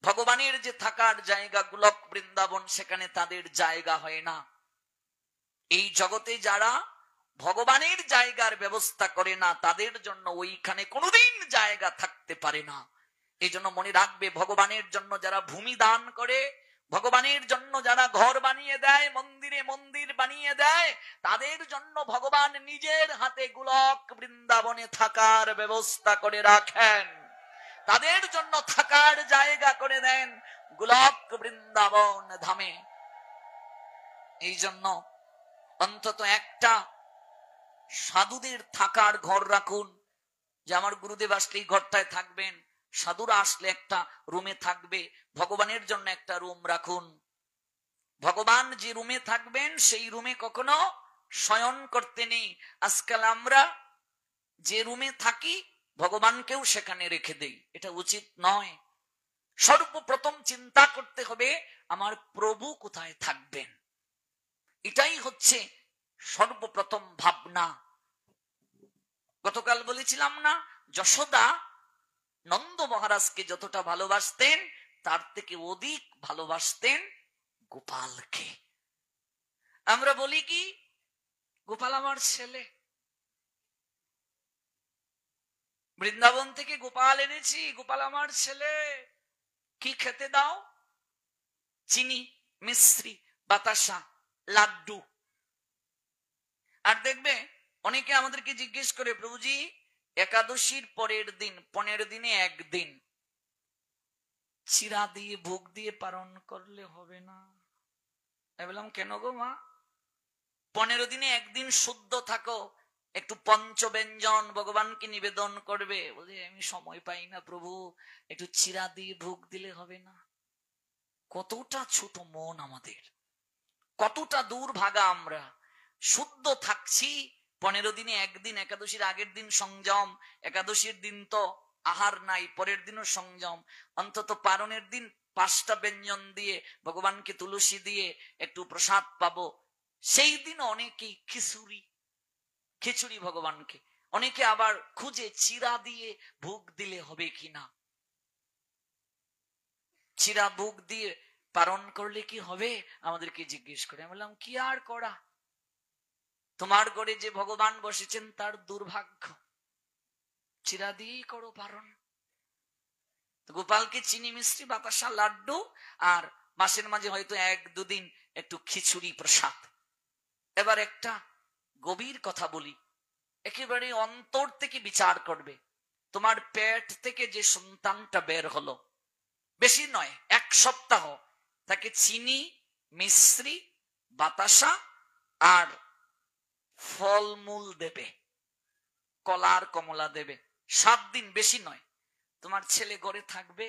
ভগবানের যে থাকার জায়গা গোলক বৃন্দাবন, সেখানে তাদের জায়গা হয় না। এই জগতে যারা ভগবানের জায়গার ব্যবস্থা করে না, তাদের জন্য ওইখানে কোনোদিন জায়গা থাকতে পারে না। এই জন্য মনে রাখবে, ভগবানের জন্য যারা ভূমি দান করে, ভগবানের জন্য যারা ঘর বানিয়ে দেয়, মন্দিরে মন্দির বানিয়ে দেয়, তাদের জন্য ভগবান নিজের হাতে গোলক বৃন্দাবনে থাকার ব্যবস্থা করে রাখেন। তাদের জন্য থাকার জায়গা করে দেন গোলক বৃন্দাবন ধামে। এই জন্য অন্তত একটা সাধুদের থাকার ঘর রাখুন, যে আমার গুরুদেব আসলে এই ঘরটায় থাকবেন, সাধুরা আসলে একটা রুমে থাকবে। ভগবানের জন্য একটা রুম রাখুন। ভগবান যে রুমে থাকবেন, সেই রুমে কখনো শয়ন করতে নেই। আজকাল আমরা যে রুমে থাকি, ভগবানকেও সেখানে রেখে দেই, এটা উচিত নয়। সর্বপ্রথম চিন্তা করতে হবে, আমার প্রভু কোথায় থাকবেন, এটাই হচ্ছে সর্বপ্রথম ভাবনা। গতকাল বলেছিলাম না, যশোদা নন্দ মহারাজকে যতটা ভালোবাসতেন, তার থেকে অধিক ভালোবাসতেন গোপালকে। আমরা বলি কি, গোপাল আমার ছেলে, বৃন্দাবন থেকে গোপাল এনেছি, গোপাল আমার ছেলে। কি খেতে দাও? চিনি, মিশ্রি, বাতাসা, লাড্ডু। আর দেখবে অনেকে আমাদেরকে জিজ্ঞেস করে, প্রভুজি একাদশীর পরের দিন 15 দিনে একদিন চিরা দিয়ে ভোগ দিয়ে পালন করলে হবে না? বললাম কেন গো মা? 15 দিনে একদিন শুদ্ধ থাকো, একটু পঞ্চব্যঞ্জন ভগবানকে নিবেদন করবে। বলে আমি সময় পাই না প্রভু, একটু চিরা দিয়ে ভোগ দিলে হবে না? কতটা ছোট মন আমাদের, কতটা দুর্ভাগা আমরা। শুদ্ধ থাকছি 15 দিনে একদিন, একাদশীর আগের দিন সংযম, একাদশীর দিন তো আহার নাই, পরের দিনও সংযম। অন্তত পারণের দিন 5টা ব্যঞ্জন দিয়ে ভগবানকে তুলসী দিয়ে একটু প্রসাদ পাবো। সেই দিন অনেকেই খিচুড়ি ভগবানকে, অনেকে আবার খুঁজে চিরা দিয়ে ভোগ দিলে হবে কিনা। চিরা ভোগ দিয়ে পালন করলে কি হবে আমাদেরকে জিজ্ঞেস করে। আমি বললাম কি আর করা, তোমার ঘরে যে ভগবান বসেছেন তার দুর্ভাগ্য, চিরা দিয়েই করো পালন। গোপালকে চিনি, মিষ্টি, বাতাসা, লাড্ডু, আর মাসের মাঝে হয়তো 1-2 দিন একটু খিচুড়ি প্রসাদ। এবার একটা গভীর কথা বলি, একেবারে অন্তর থেকে বিচার করবে। তোমার পেট থেকে যে সন্তানটা বের হলো, বেশি নয় 1 সপ্তাহ, তাকে চিনি, মিশ্রি, বাতাসা আর ফলমূল দেবে, কলার কমলা দেবে। 7 দিন, বেশি নয়। তোমার ছেলে ঘরে থাকবে?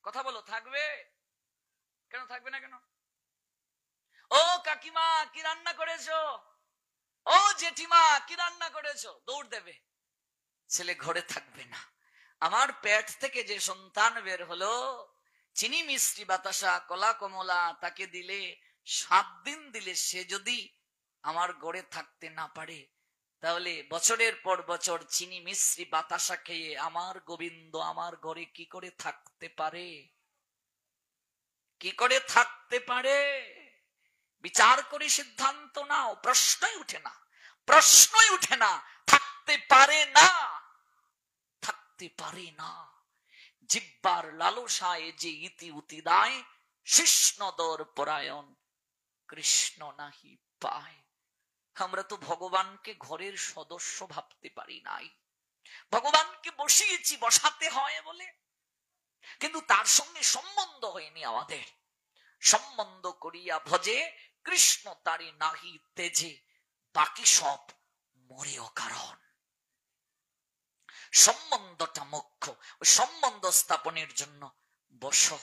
কথা বলো, থাকবে? কেন থাকবে না? কেন? ও কাকিমা কি রান্না করেছো, ও জেঠিমা কি রান্না করেছো, দৌড় দেবে। ছেলে ঘরে থাকবে না। আমার পেট থেকে যে সন্তান বের হলো, চিনি মিশ্রি বাতাসা কলা কমলা তাকে দিলে 7 দিন দিলে সে যদি আমার গড়ে থাকতে না পারে, তাহলে বছরের পর বছর চিনি মিশ্রি বাতাসা খেয়ে আমার গোবিন্দ আমার ঘরে কি করে থাকতে পারে? কি করে থাকতে পারে? বিচার করে সিদ্ধান্ত নাও। প্রশ্নই উঠে না, প্রশ্নই উঠে না। থাকতে পারে না, থাকতে পারে না। জিব্বার লালসায় যে ইতি উতি দায়, শিষ্ণদর পরায়ণ কৃষ্ণ নাহি পায়। আমরা তো ভগবানকে ঘরের সদস্য ভাবতে পারি নাই। ভগবানকে বসিয়েছি বসাতে হয় বলে, কিন্তু তার সঙ্গে সম্বন্ধ হয়নি আমাদের। সম্বন্ধ করিয়া ভজে কৃষ্ণ তারি নাহি তেজে, বাকি সব মরে অকারণ। সম্বন্ধটা মুখ্য। ওই সম্বন্ধ স্থাপনের জন্য বসো,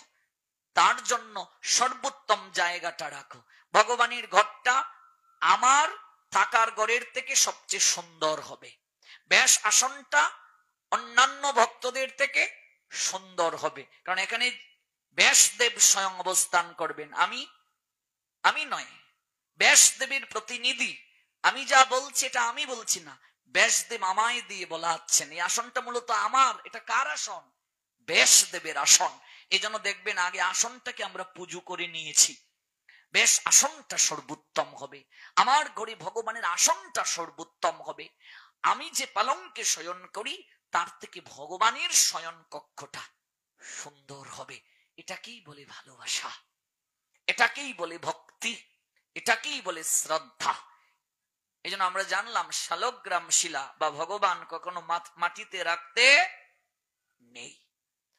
তার জন্য সর্বোত্তম জায়গাটা রাখো। ভগবানের ঘরটা আমার থাকার ঘরের থেকে সবচেয়ে সুন্দর হবে। ব্যাস আসনটা অন্যান্য ভক্তদের থেকে সুন্দর হবে, কারণ এখানে ব্যাসদেব স্বয়ং অবস্থান করবেন। আমি নয়, ব্যাসদেবের প্রতিনিধি। আমি যা বলছি এটা আমি বলছি না, ব্যাসদেব আমায় দিয়ে বলাচ্ছেন। এই আসনটা মূলত আমার। এটা কার আসন? ব্যাসদেবের আসন। এই জন্য দেখবেন আগে আসনটাকে আমরা পুজো করে নিয়েছি। বেশ, আসনটা সর্বোত্তম হবে। আমার ঘরে ভগবানের আসনটা সর্বোত্তম হবে। আমি যে পালঙ্কে শয়ন করি তার থেকে ভগবানের শয়ন কক্ষটা সুন্দর হবে। এটাকেই বলে ভালোবাসা, এটাকেই বলে ভক্তি, এটাকেই বলে শ্রদ্ধা। এই জন্য আমরা জানলাম শালগ্রাম শিলা বা ভগবান কখনো মাটিতে রাখতে নেই।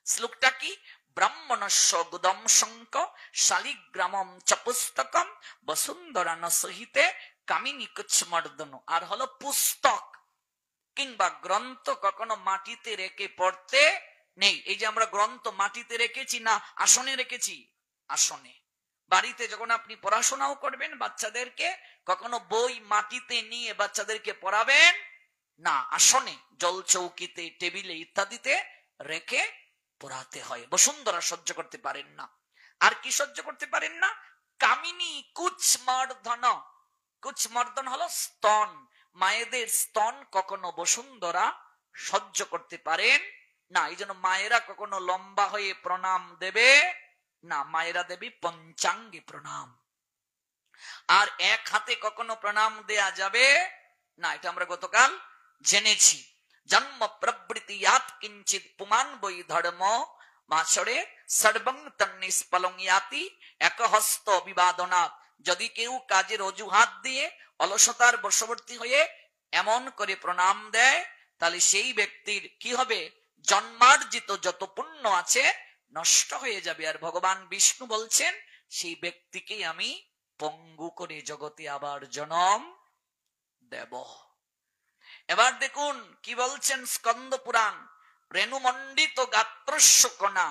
শ্লোকটা কি? ব্রাহ্মণস্য গুদম শঙ্ক শালিগ্রামম চ পুস্তকম বসুন্ধরা ন সহিতে কামিনী কুচ্ছমর্দন। আর হলো পুস্তক কিংবা গ্রন্থ কখনো মাটিতে রেখে পড়তে নেই। এই যে আমরা গ্রন্থ মাটিতে রেখেছি না আসনে রেখেছি? আসনে। বাড়িতে যখন আপনি পড়াশোনাও করবেন বাচ্চাদেরকে, কখনো বই মাটিতে নিয়ে বাচ্চাদেরকে পড়াবেন না, আসনে, জল চৌকিতে, টেবিলে ইত্যাদিতে রেখে পড়াতে হয়। বসুন্ধরা সহ্য করতে পারেন না। আর কি সহ্য করতে পারেন না? কামিনী কুচ্ছমর্দন। কুচ্ছমর্দন হলো স্তন। মায়েদের স্তন কখনো বসুন্ধরা সহ্য করতে পারেন না। এই জন্য মায়েরা কখনো লম্বা হয়ে প্রণাম দেবে না, মায়েরা দেবী পঞ্চাঙ্গে প্রণাম। আর এক হাতে কখনো প্রণাম দেয়া যাবে না, এটা আমরা গতকাল জেনেছি। জন্ম প্রবৃত্তি ইয়াত কিঞ্চিত পুমান বই ধর্ম মাছরে সর্বং তন্নিষ্ফলং ইয়াতি একহস্ত অভিবাদনাৎ। যদি কেউ কাজের অজুহাত দিয়ে অলসতার বশবর্তী হয়ে এমন করে প্রণাম দেয়, তাহলে সেই ব্যক্তির কি হবে? জন্মার্জিত যত পুণ্য আছে নষ্ট হয়ে যাবে। আর ভগবান বিষ্ণু বলছেন সেই ব্যক্তিকে আমি পঙ্গু করে জগতে আবার জন্ম দেব। এবার দেখুন কি বলছেন স্কন্দ পুরাণ। রেণুমণ্ডিত গাত্রস্য কণা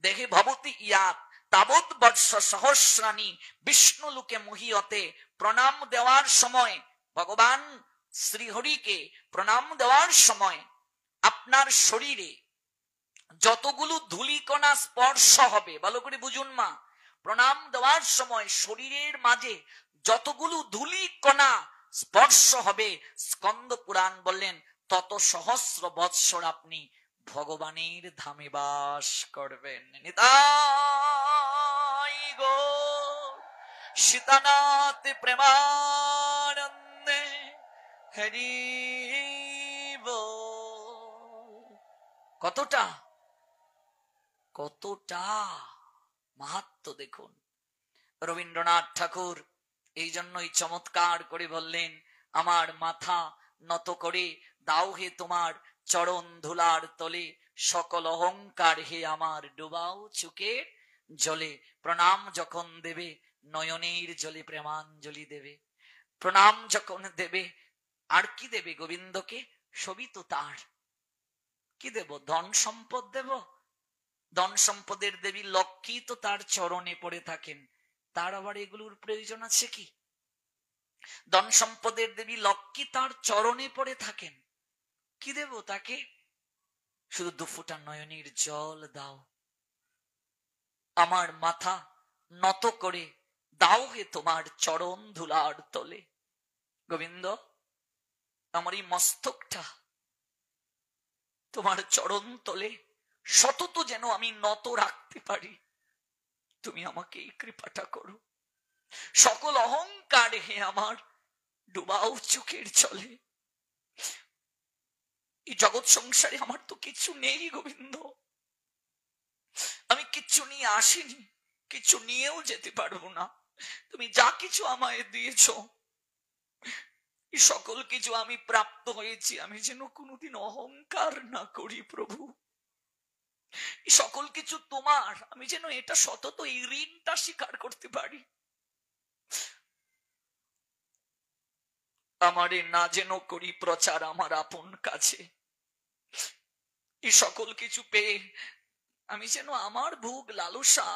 দেহে ভবতি ইয়াত তাবৎ বর্ষ সহস্রাণী বিষ্ণু লোকে মহিয়তে। প্রণাম দেওয়ার সময়, ভগবান শ্রীহরিকে প্রণাম দেওয়ার সময় আপনার শরীরে যতগুলো ধূলিকণা স্পর্শ হবে, ভালো করে বুঝুন মা, প্রণাম দেওয়ার সময় শরীরের মাঝে যতগুলো ধূলিকণা স্পর্শ হবে, স্কন্দ পুরাণ বললেন তত সহস্র বৎসর আপনি ভগবানের ধামে বাস করবেন। নিতাই গৌর সীতানাথ প্রেমানন্দে হরি বল। কতটা কতটা মাহাত্ম্য দেখুন। রবীন্দ্রনাথ ঠাকুর এই জন্যই চমৎকার করে বললেন, আমার মাথা নত করে দাও হে তোমার চরণ ধুলার তলে, সকল অহংকার হে আমার ডুবাও চুকের জলে। প্রণাম যখন দেবে নয়নের জলে প্রেমাঞ্জলি দেবে। প্রণাম যখন দেবে আর কি দেবে? গোবিন্দকে সবই তো তার। কি দেব? ধন সম্পদ দেব? ধন সম্পদের দেবী লক্ষ্মী তো তার চরণে পড়ে থাকেন, তার আবার এগুলোর প্রয়োজন আছে কি? ধন সম্পদের দেবী লক্ষ্মী তার চরণে পড়ে থাকেন, কি দেব তাকে? শুধু দুফোঁটা নয়নের জল দাও। আমার মাথা নত করে দাও হে তোমার চরণ ধুলার তলে। গোবিন্দ, আমার এই মস্তকটা তোমার চরণ তলে সতত যেন আমি নত রাখতে পারি, তুমি আমাকে এই কৃপাটা করো। সকল অহংকার হে আমার ডুবাও চোখের চলে। এই জগৎ সংসারে আমার তো কিছু নেই গোবিন্দ, আমি কিচ্ছু নিয়ে আসিনি, কিছু নিয়েও যেতে পারবো না। তুমি যা কিছু আমায় দিয়েছ, এই সকল কিছু আমি প্রাপ্ত হয়েছি, আমি যেন কোনোদিন অহংকার না করি প্রভু। এই সকল কিছু তোমার, আমি যেন এটা সতত এই ঋণটা স্বীকার করতে পারি। আমারে না যেন করি প্রচার আমার আপন কাছে। এই সকল কিছু পেয়ে আমি যেন আমার ভোগ লালসা,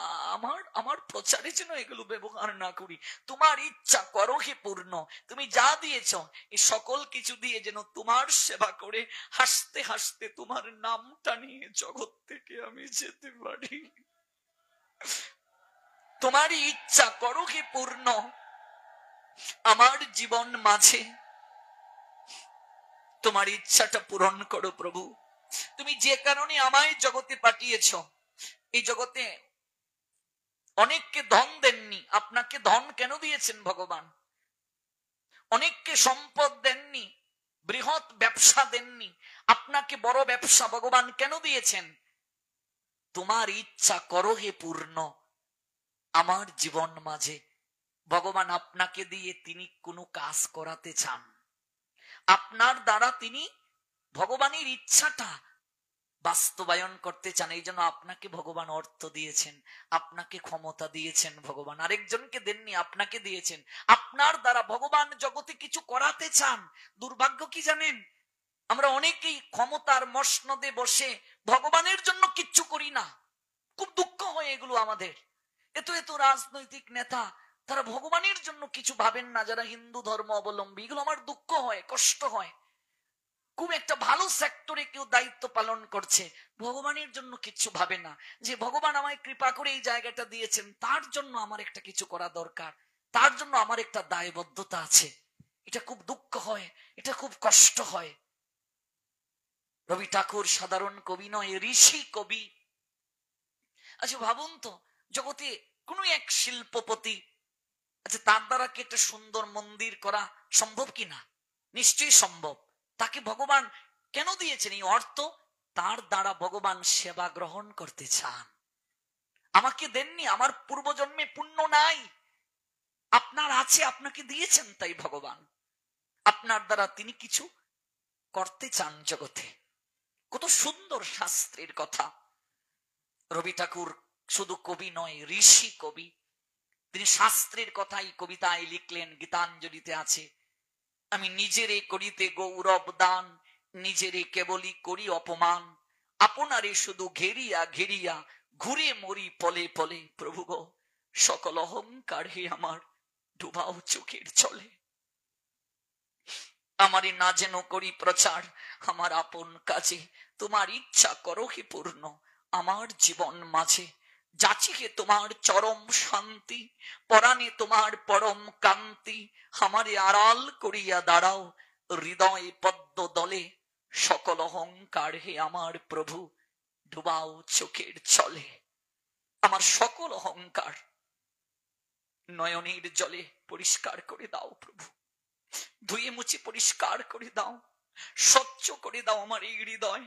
আমার প্রচারে যেন এগুলো ব্যবহার না করি। তোমার ইচ্ছা করো হে পূর্ণ। তুমি যা দিয়েছ এই সকল কিছু দিয়ে যেন তোমার সেবা করে হাসতে হাসতে তোমার নামটা নিয়ে জগৎ থেকে আমি যেতে পারি। তোমারই ইচ্ছা করো হে পূর্ণ আমার জীবন মাঝে। তোমার ইচ্ছাটা পূরণ করো প্রভু। তুমি যে কারণে আমায় জগতে পাঠিয়েছ, এই জগতে অনেককে ধন দেননি, আপনাকে ধন কেন দিয়েছেন ভগবান? অনেককে সম্পদ দেননি, বৃহৎ ব্যবসা দেননি, আপনাকে বড় ব্যবসা ভগবান কেন দিয়েছেন? তোমার ইচ্ছা করো হে পূর্ণ আমার জীবন মাঝে। ভগবান আপনাকে দিয়ে তিনি কোনো কাজ করাতে চান, আপনার দ্বারা তিনি ভগবানের ইচ্ছাটা বাস্তবায়ন করতে চান। এই জন্য আপনাকে ভগবান অর্থ দিয়েছেন, আপনাকে ক্ষমতা দিয়েছেন ভগবান, আরেকজনকে দেননি, আপনাকে দিয়েছেন। আপনার দ্বারা ভগবান জগতে কিছু করাতে চান। দুর্ভাগ্য কি জানেন, আমরা অনেকেই ক্ষমতার মসনদে বসে ভগবানের জন্য কিচ্ছু করি না। খুব দুঃখ হয় এগুলো আমাদের। এত এত রাজনৈতিক নেতা, তারা ভগবানের জন্য কিছু ভাবেন না। যারা হিন্দু ধর্ম অবলম্বী, এগুলো আমার দুঃখ হয়, কষ্ট হয়। খুব একটা ভালো সেক্টরে কেউ দায়িত্ব পালন করছে, ভগবানের জন্য কিছু ভাবে না, যে ভগবান আমায় কৃপা করে এই জায়গাটা দিয়েছেন, তার জন্য আমার একটা কিছু করা দরকার, তার জন্য আমার একটা দায়বদ্ধতা আছে। এটা খুব দুঃখ হয়, এটা খুব কষ্ট হয়। রবি ঠাকুর সাধারণ কবি নয়, ঋষি কবি। আচ্ছা ভাবুন তো, জগতে কোন এক শিল্পপতি, আচ্ছা তার দ্বারা কি একটা সুন্দর মন্দির করা সম্ভব কিনা? নিশ্চয়ই সম্ভব। তাকে ভগবান কেন দিয়েছেন এই অর্থ? তার দ্বারা ভগবান সেবা গ্রহণ করতে চান। আমাকে দেননি, আমার পূর্বজন্মে পুণ্য নাই, আপনার আছে, আপনাকে দিয়েছেন, তাই ভগবান আপনার দ্বারা তিনি কিছু করতে চান জগতে। কত সুন্দর শাস্ত্রের কথা। রবি ঠাকুর শুধু কবি নয়, ঋষি কবি। তিনি শাস্ত্রের কথাই কবিতায় লিখলেন, গীতাঞ্জলিতে আছে, আমি নিজেরে করিতে গৌরব দান, নিজেরে কেবলই করি অপমান, আপনারে শুধু ঘেরিয়া ঘেরিয়া ঘুরে মরি পলে পলে। প্রভু গো, সকল অহংকার হে আমার ডুবাও চোখের চলে। আমারে না যেন করি প্রচার আমার আপন কাজে, তোমার ইচ্ছা করো হে পূর্ণ আমার জীবন মাঝে। যাচি হে তোমার চরম শান্তি, পরাণে তোমার পরম কান্তি, আমারে আড়াল করিয়া দাঁড়াও হৃদয় পদ্ম দলে। সকল অহংকার হে আমার প্রভু ডুবাও চোখের চলে। আমার সকল অহংকার নয়নের জলে পরিষ্কার করে দাও প্রভু, ধুয়ে মুছে পরিষ্কার করে দাও, স্বচ্ছ করে দাও আমার এই হৃদয়।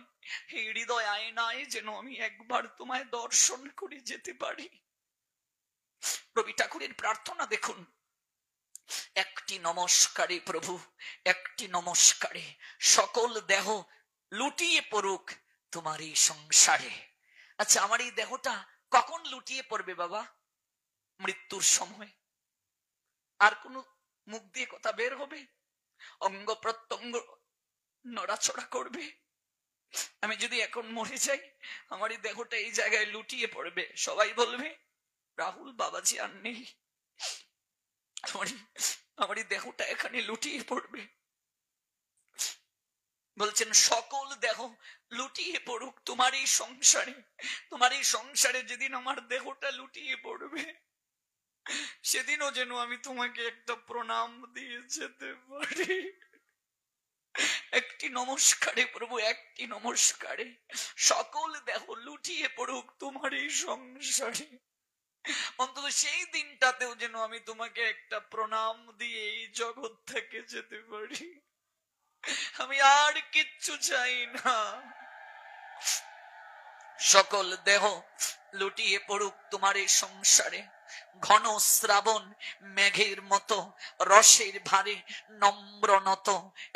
এই হৃদয় আয়নায় যেন আমি একবার তোমায় দর্শন করে যেতে পারি। রবি ঠাকুরের প্রার্থনা দেখুন, একটি নমস্কারে প্রভু, একটি নমস্কারে সকল দেহ লুটিয়ে পড়ুক তোমার এই সংসারে। আচ্ছা আমার এই দেহটা কখন লুটিয়ে পড়বে বাবা? মৃত্যুর সময়। আর কোন মুখ দিয়ে কথা বের হবে? অঙ্গ প্রত্যঙ্গ নড়াচড়া করবে। আমি যদি এখন মরে যাই, আমার এই দেহটা এই জায়গায় লুটিয়ে পড়বে, সবাই বলবে রাহুল বাবাজি আর নেই, আমার এই দেহটা এখানে লুটিয়ে পড়বে। বলছেন সকল দেহ লুটিয়ে পড়ুক তোমার এই সংসারে। তোমার এই সংসারে যেদিন আমার দেহটা লুটিয়ে পড়বে, সেদিনও যেন আমি তোমাকে একটা প্রণাম দিয়ে যেতে পারি। একটি নমস্কারে প্রভু, একটি নমস্কারে সকল দেহ লুটিয়ে পড়ুক তোমার এই সংসারে। অন্তত সেই দিনটাতেও যেন আমি তোমাকে একটা প্রণাম দিয়ে এই জগৎ থেকে যেতে পারি। আমি আর কিচ্ছু চাই না। সকল দেহ লুটিয়ে পড়ুক তোমার এই সংসারে। ঘন শ্রাবণ মেঘের মতো রসের ভারে নম্র নত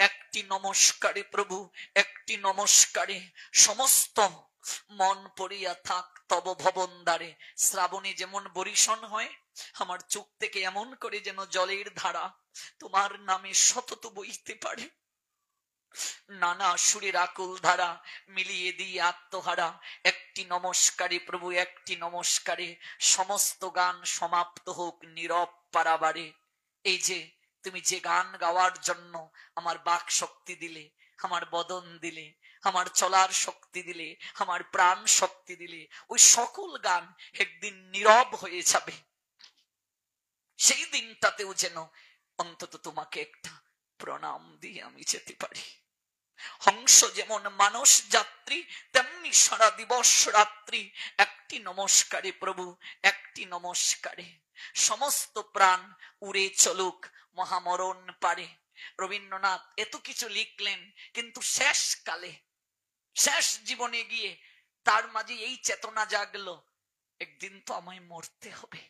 একটি নমস্কারে প্রভু, একটি নমস্কারে সমস্ত মন পড়িয়া থাক তব ভবন দ্বারে। শ্রাবণে যেমন বরিশন হয়, আমার চোখ থেকে এমন করে যেন জলের ধারা তোমার নামে সতত বইতে পারে। নানা সুরের আকুল ধারা মিলিয়ে দিয়ে আত্মহারা একটি নমস্কারে প্রভু, একটি নমস্কারে সমস্ত গান সমাপ্ত হোক নীরব পারাবারে। এই যে তুমি যে গান গাওয়ার জন্য আমার বাক শক্তি দিলে, আমার বদন দিলে, আমার চলার শক্তি দিলে, আমার প্রাণ শক্তি দিলে, ওই সকল গান একদিন নীরব হয়ে যাবে। সেই দিনটাতেও যেন অন্তত তোমাকে একটা প্রণাম দিয়ে আমি যেতে পারি। হংস যেমন মানস যাত্রী, তেমনি সারা দিবস রাত্রি একটি নমস্কারে প্রভু, একটি নমস্কারে সমস্ত প্রাণ উড়ে চলুক মহামরণ পারে। রবীন্দ্রনাথ এত কিছু লিখলেন, কিন্তু শেষ কালে, শেষ জীবনে গিয়ে তার মাঝে এই চেতনা জাগলো, একদিন তো আমায় মরতে হবে।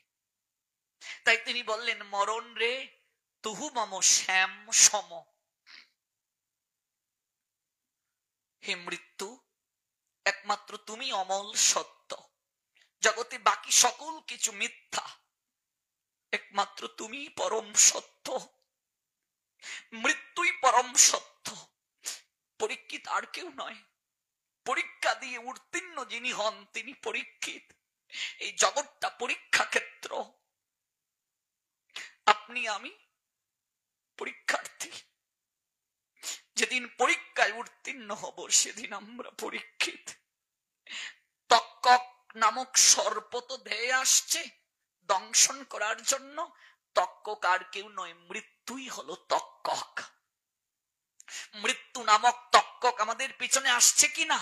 তাই তিনি বললেন, মরণ রে তুহু মম শ্যাম সম। হে মৃত্যু, একমাত্র তুমি অমল সত্য, জগতে বাকি সকল কিছু মিথ্যা, একমাত্র তুমি পরম সত্য, মৃত্যুই পরম সত্য। পরীক্ষিত আর কেউ নয়, পরীক্ষা দিয়ে উত্তীর্ণ যিনি হন তিনি পরীক্ষিত। এই জগৎটা পরীক্ষা ক্ষেত্র, আপনি আমি পরীক্ষার্থী। যেদিন পরীক্ষায় উত্তীর্ণ হব সেদিন আমরা পরীক্ষিত। তক্ষক নামক সর্প তো ধেয়ে আসছে দংশন করার জন্য। তক্ষক আর কেউ নয়, মৃত্যুই হলো তক্ষক। মৃত্যু নামক তক্ষক আমাদের পিছনে আসছে কিনা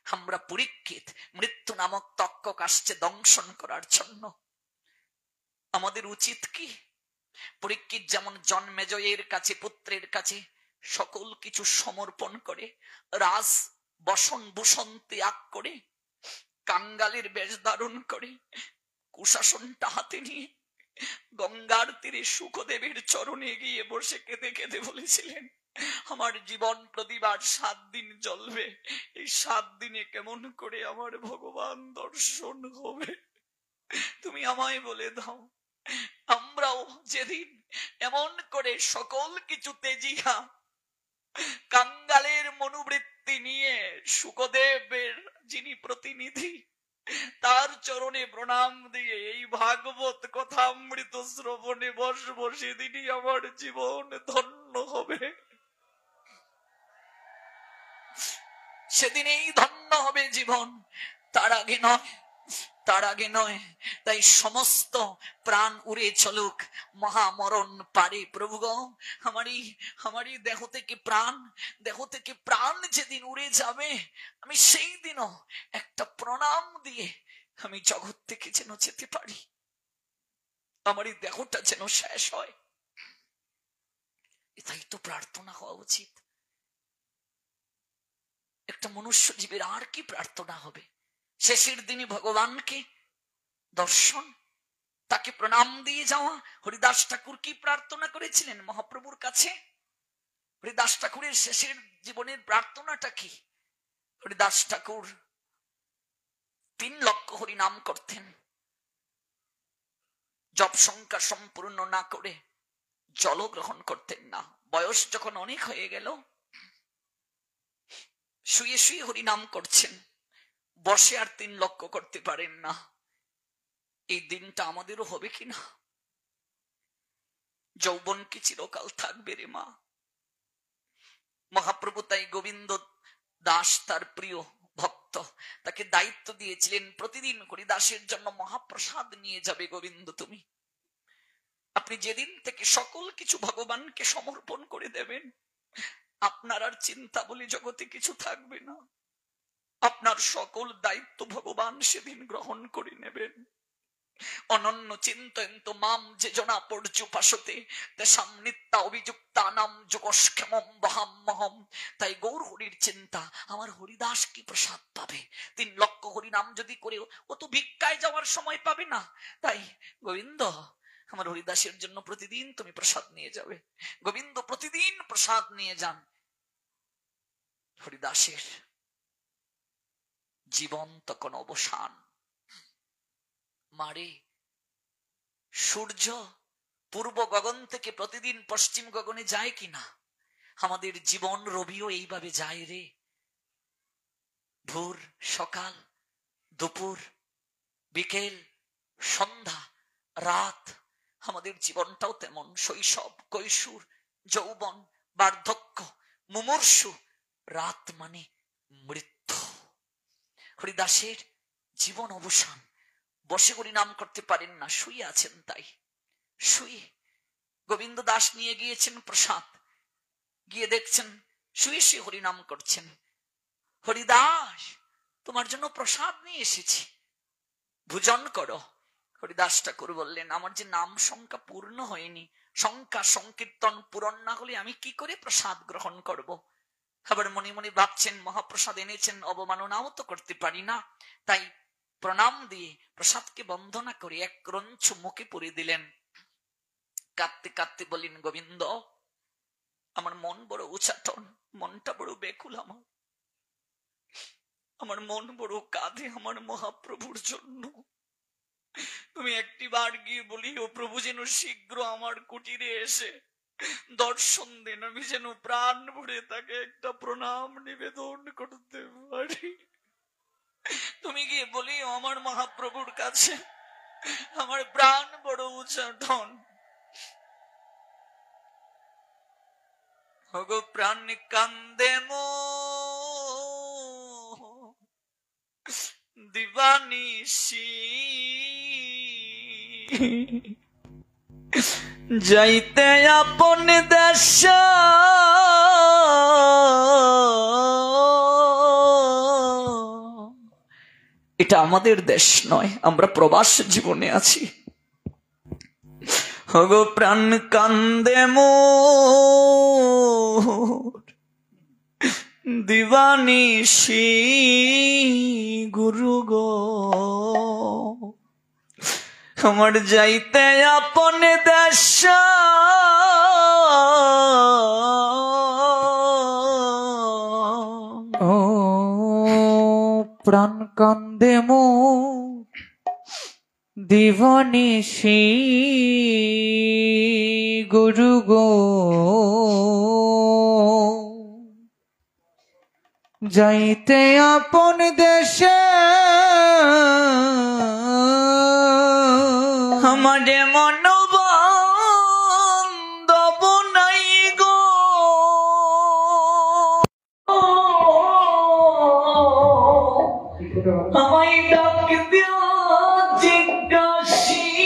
আমরা পরীক্ষিত। মৃত্যু নামক তক্ষক আসছে দংশন করার জন্য। আমাদের উচিত কি? পরীক্ষিত যেমন জন্মেজয়ের কাছে, পুত্রের কাছে সকল কিছু সমর্পণ করে, রাজ বসন ভূষণ ত্যাগ করে, কাঙ্গালের বেশ ধারণ করে, কুশাসনটা হাতে নিয়ে গঙ্গার তীরে শুকদেবের চরণে গিয়ে বসে কেঁদে কেঁদে বলেছিলেন, আমার জীবন প্রতিবার 7 দিন জ্বলবে, এই 7 দিনে কেমন করে আমার ভগবান দর্শন হবে, তুমি আমায় বলে দাও। আমরাও যেদিন এমন করে সকল কিছু তেজিয়া কাঙ্গালের মনোবৃত্তি নিয়ে শুকদেবের যিনি প্রতিনিধি তার চরণে প্রণাম দিয়ে এই ভাগবত কথা অমৃত শ্রবণে বসব, সেদিনই আমার জীবন ধন্য হবে, সেদিনেই ধন্য হবে জীবন, তার আগে নয়, তার আগে নয়। তাই সমস্ত প্রাণ উড়ে চলুক মহামরণ পারে প্রভু গো। আমারই দেহ থেকে প্রাণ যেদিন উড়ে যাবে, আমি সেই দিনও একটা প্রণাম দিয়ে আমি জগৎ থেকে যেন যেতে পারি, আমার এই দেহটা যেন শেষ হয়। এটাই তো প্রার্থনা হওয়া উচিত। একটা মনুষ্য জীবের আর কি প্রার্থনা হবে? শেষের দিনে ভগবানকে দর্শন, তাকে প্রণাম দিয়ে যাওয়া। হরিদাস ঠাকুর কি প্রার্থনা করেছিলেন মহাপ্রভুর কাছে? হরিদাস ঠাকুরের শেষের জীবনের প্রার্থনাটা কি? হরিদাস ঠাকুর 3 লক্ষ হরিনাম করতেন, জপ সংখ্যা সম্পূর্ণ না করে জল গ্রহণ করতেন না। বয়স যখন অনেক হয়ে গেল, শুয়ে শুয়ে হরিনাম করছেন, বসে আর 3 লক্ষ করতে পারেন না। এই দিনটা আমাদেরও হবে কিনা? যৌবন কি চিরকাল থাকবে রে মা? মহাপ্রভু তাই গোবিন্দ দাস তার প্রিয় ভক্ত, তাকে দায়িত্ব দিয়েছিলেন প্রতিদিন হরিদাসের জন্য মহাপ্রসাদ নিয়ে যাবে গোবিন্দ তুমি। আপনি যেদিন থেকে সকল কিছু ভগবানকে সমর্পণ করে দেবেন, আপনার আর চিন্তা বলে জগতে কিছু থাকবে না। আপনার সকল দায়িত্ব ভগবান সেদিন গ্রহণ করে নেবেন। অনন্য চিন্তয়ন্ত মাম যে জনা পর্যুপাসতে তেষাং নিত্যা অভিযুক্তানাম যোগক্ষেমম বহাম্যহম। তাই গৌর হরির চিন্তা, আমার হরিদাস কি প্রসাদ পাবে? 3 লক্ষ হরিনাম যদি করে, ও তো ভিক্ষায় যাওয়ার সময় পাবে না। তাই গোবিন্দ, আমার হরিদাসের জন্য প্রতিদিন তুমি প্রসাদ নিয়ে যাবে। গোবিন্দ প্রতিদিন প্রসাদ নিয়ে যান। হরিদাসের জীবন তখন অবসান। মারে, সূর্য পূর্ব গগন থেকে প্রতিদিন পশ্চিম গগনে যায় কিনা? আমাদের জীবন রবিও এইভাবে যায় রে। ভোর, সকাল, দুপুর, বিকেল, সন্ধ্যা, রাত। আমাদের জীবনটাও তেমন। শৈশব, কৈশোর, যৌবন, বার্ধক্য, মুমূর্ষু। রাত মানে মৃত্যু। হরিদাসের জীবন অবসান। বসে হরিনাম করতে পারেন না, শুয়ে আছেন। তাই শুয়ে গোবিন্দ দাস নিয়ে গিয়েছেন প্রসাদ। গিয়ে দেখছেন শুয়ে শুয়ে হরিনাম করছেন। হরিদাস, তোমার জন্য প্রসাদ নিয়ে এসেছি, ভোজন করো। হরিদাস ঠাকুর বললেন, আমার যে নাম সংখ্যা পূর্ণ হয়নি, সংখ্যা সংকীর্তন পূরণ না হলে আমি কি করে প্রসাদ গ্রহণ করব? আবার মনে মনে ভাবছেন, মহাপ্রসাদ এনেছেন, অবমাননাও তো করতে পারি না। তাই প্রণাম দিয়ে প্রসাদকে বন্দনা করে এক ক্রঞ্চ মুখে পুরে দিলেন। কাঁদতে কাঁদতে বলেন, গোবিন্দ, আমার মন বড় উচাটন, মনটা বড় বেকুল। আমার মন বড় কাঁদে আমার মহাপ্রভুর জন্য। তুমি একটি বার গিয়ে বলি, ও প্রভু যেন শীঘ্র আমার কুটিরে এসে দর্শন দেন, আমি যেন প্রাণ ভরে তাকে একটা প্রণাম নিবেদন করতে পারি। তুমি গিয়ে বলি আমার মহাপ্রভুর কাছে, আমার প্রাণ বড় উচাটন। ওগো প্রাণ কান্দে মো দিবানিশি, যাইতে আপন দেশ এটা আমাদের দেশ নয়, আমরা প্রবাস জীবনে আছি। ওগো প্রাণ কান্দে মোর দিবানিশি গুরু গো, আমার যাইতে আপন দেশ ও প্রাণ কান্দে মোর দিবানিশি গুরু গো, যাইতে আপন দেশে আমারে মনোবন্ধব নাই গো, আমায় ডাক দিয়া জিজ্ঞাসিবে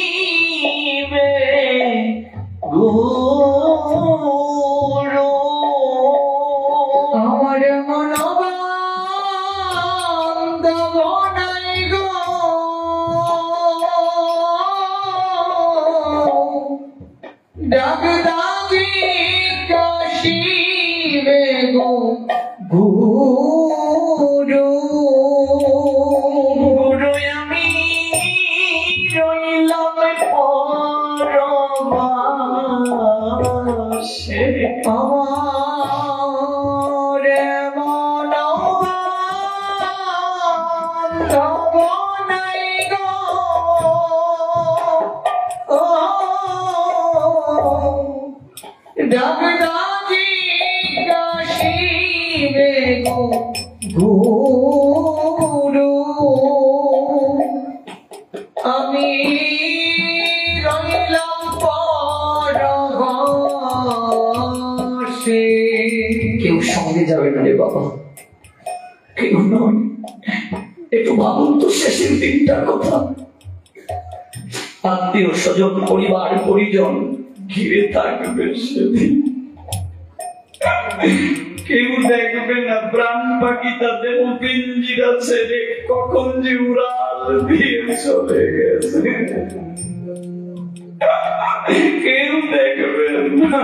গুরু, আমার মনোবন্ধব নাই গো, ডাক দাবি কাশিবে গো গুরু, গুরু আমি রইলাম পরবাসে, আমার মনোবন্ধব নাই গো, ও ডাক দাবি কাশিবে গো গুরু, আমি রইলাম পরবাসে। কেউ একটা কথা, আত্মীয় স্বজন পরিবার পরিজন ঘিরে থাকবে সেদিন কেউ দেখবে না। প্রাণ পাখি তাদের পিঞ্জিরা ছেড়ে কখন যে উড়াল দিয়ে চলে গেছে কেউ দেখবে না।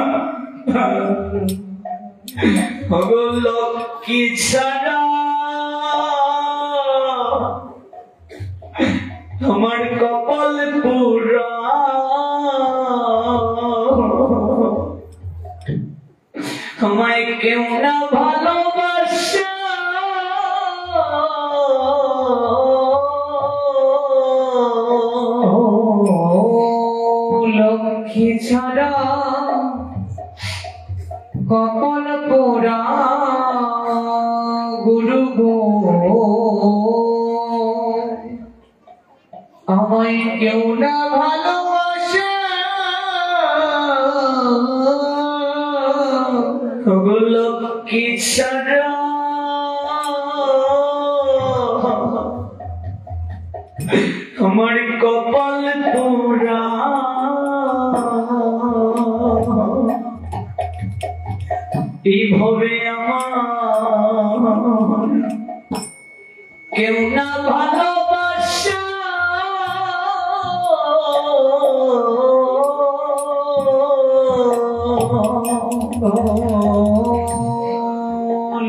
লক্ষ্মী ছাড়া আমার কপাল পুরা, আমায় কেউ না ভালোবাসে লক্ষ্মী ছাড়া কপাল পোড়া গুরু গো, আমায় কেউ না ভালোবাসে লক্ষ্মী ছাড়া আমার কপাল পোড়া, এইভাবে আমার কেউ না ভালোবাসা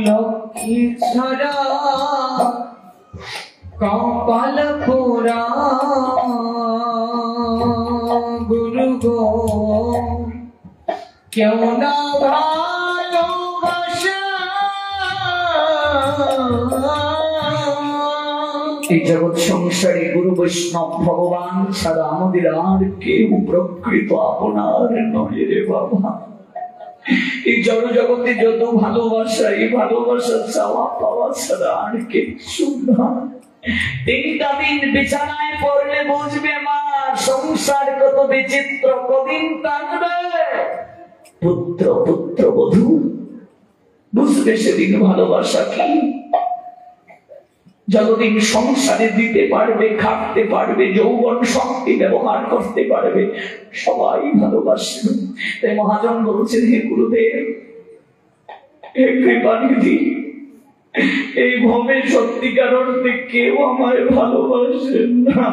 লক্ষ্মী ছাড়া কপাল পোড়া গুরু গো, কেউ না ভালোবাসে এই জগৎ সংসারে গুরু বৈষ্ণব ভগবান ছাড়া আমাদের আর কেউ প্রকৃত আপনার নয় রে বাবা। এই জড় জগতে যত ভালোবাসা, এই ভালোবাসা চাওয়া পাওয়া ছাড়া আর কিচ্ছু না। তিনটা দিন বিছানায় পড়লে বুঝবে মা সংসার কত বিচিত্র, কদিন থাকবে পুত্র পুত্র বধূ, বুঝবে সেদিন ভালোবাসা কি। যতদিন সংসারে দিতে পারবে, খাটতে পারবে, যৌবন শক্তি ব্যবহার করতে পারবে, সবাই ভালোবাসবে। তাই মহাজন বলছেন, হে গুরুদেব, হে কৃপানিধি, এই ভবে সত্যিকার অর্থে কেউ আমায় ভালোবাসেন না।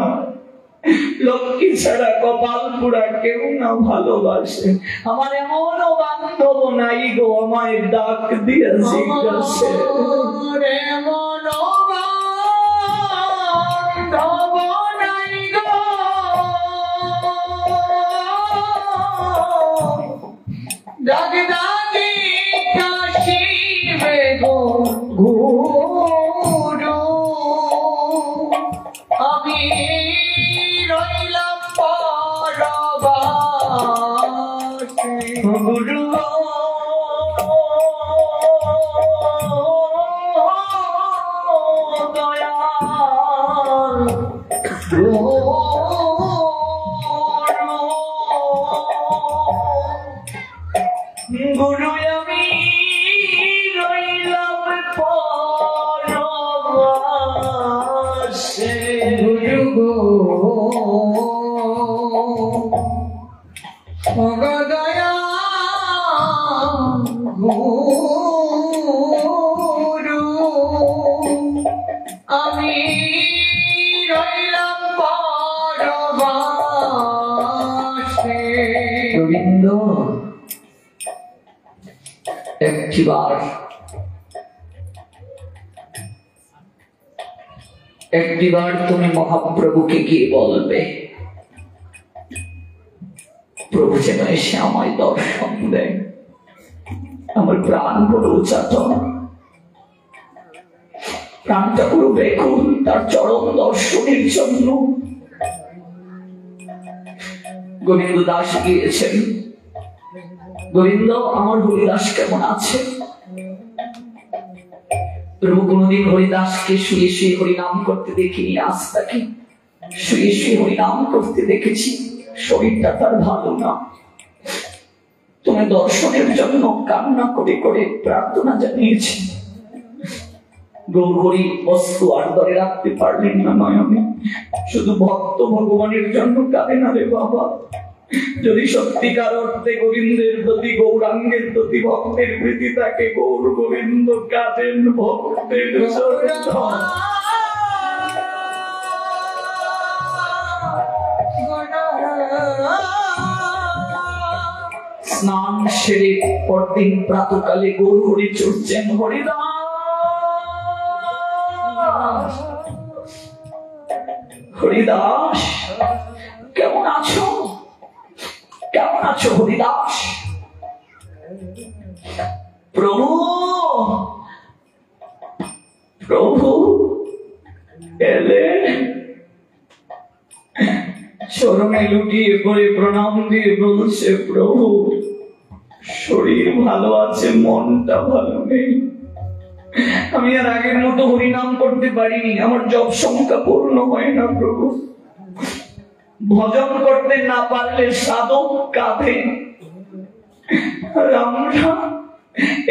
লক্ষ্মী ছাড়া কপাল পুরা কেউ না ভালোবাসে। আমার এমনও বান্ধব নাই গো আমায় ডাক দিয়ে জিজ্ঞাসে, আমি রইলাম পরবাসে গুরু গুরু আমি রইলাম পরবাসে। গুরু গো দয়া গুরু আমি রইলাম পরবাসে। গোবিন্দ একটিবার তুমি মহাপ্রভুকে গিয়ে বলবে, প্রভু যেন এসে আমায় দর্শন দেয়। আমার প্রাণ বড় উচাটন, প্রাণটা পুরো ব্যাকুল তার চরম দর্শনের জন্য। গোবিন্দ দাস গিয়েছেন, গোবিন্দ আমার হরিদাস কেমন আছে? প্রভু কোনদিন হরিদাসকে শুয়ে শুয়ে হরিনাম করতে দেখিনি, আজ তাকে শুয়ে শুয়ে হরিনাম করতে দেখেছি। শরীরটা তার ভালো না, তুমি দর্শনের জন্য কান্না করে করে প্রার্থনা জানিয়েছি। গৌরী বস্তু আর ধরে রাখতে পারলেন না নয়নে, শুধু ভক্ত ভগবানের জন্য কাঁদে না রে বাবা। যদি সত্যিকার অর্থে গোবিন্দের প্রতি, গৌরাঙ্গের প্রতি ভক্তের প্রীতি থাকে, গৌর গোবিন্দ কাঁদেন ভক্তের জন্য। স্নান সেরে পরদিন প্রাতকালে গৌর হরি চড়ছেন। হরিদাস, হরিদাস কেমন আছো? কেমন আছো হরিদাস? প্রভু, প্রভু এলে। চরণে লুটিয়ে পড়ে প্রণাম দিয়ে বলছে, প্রভু শরীর ভালো আছে, মনটা ভালো নেই। আমি আর আগের মতো হরিনাম করতে পারিনি, আমার জপ সংখ্যা পূর্ণ হয় না প্রভু। ভজন করতে না পারলে সাধক কাঁদে, আর আমরা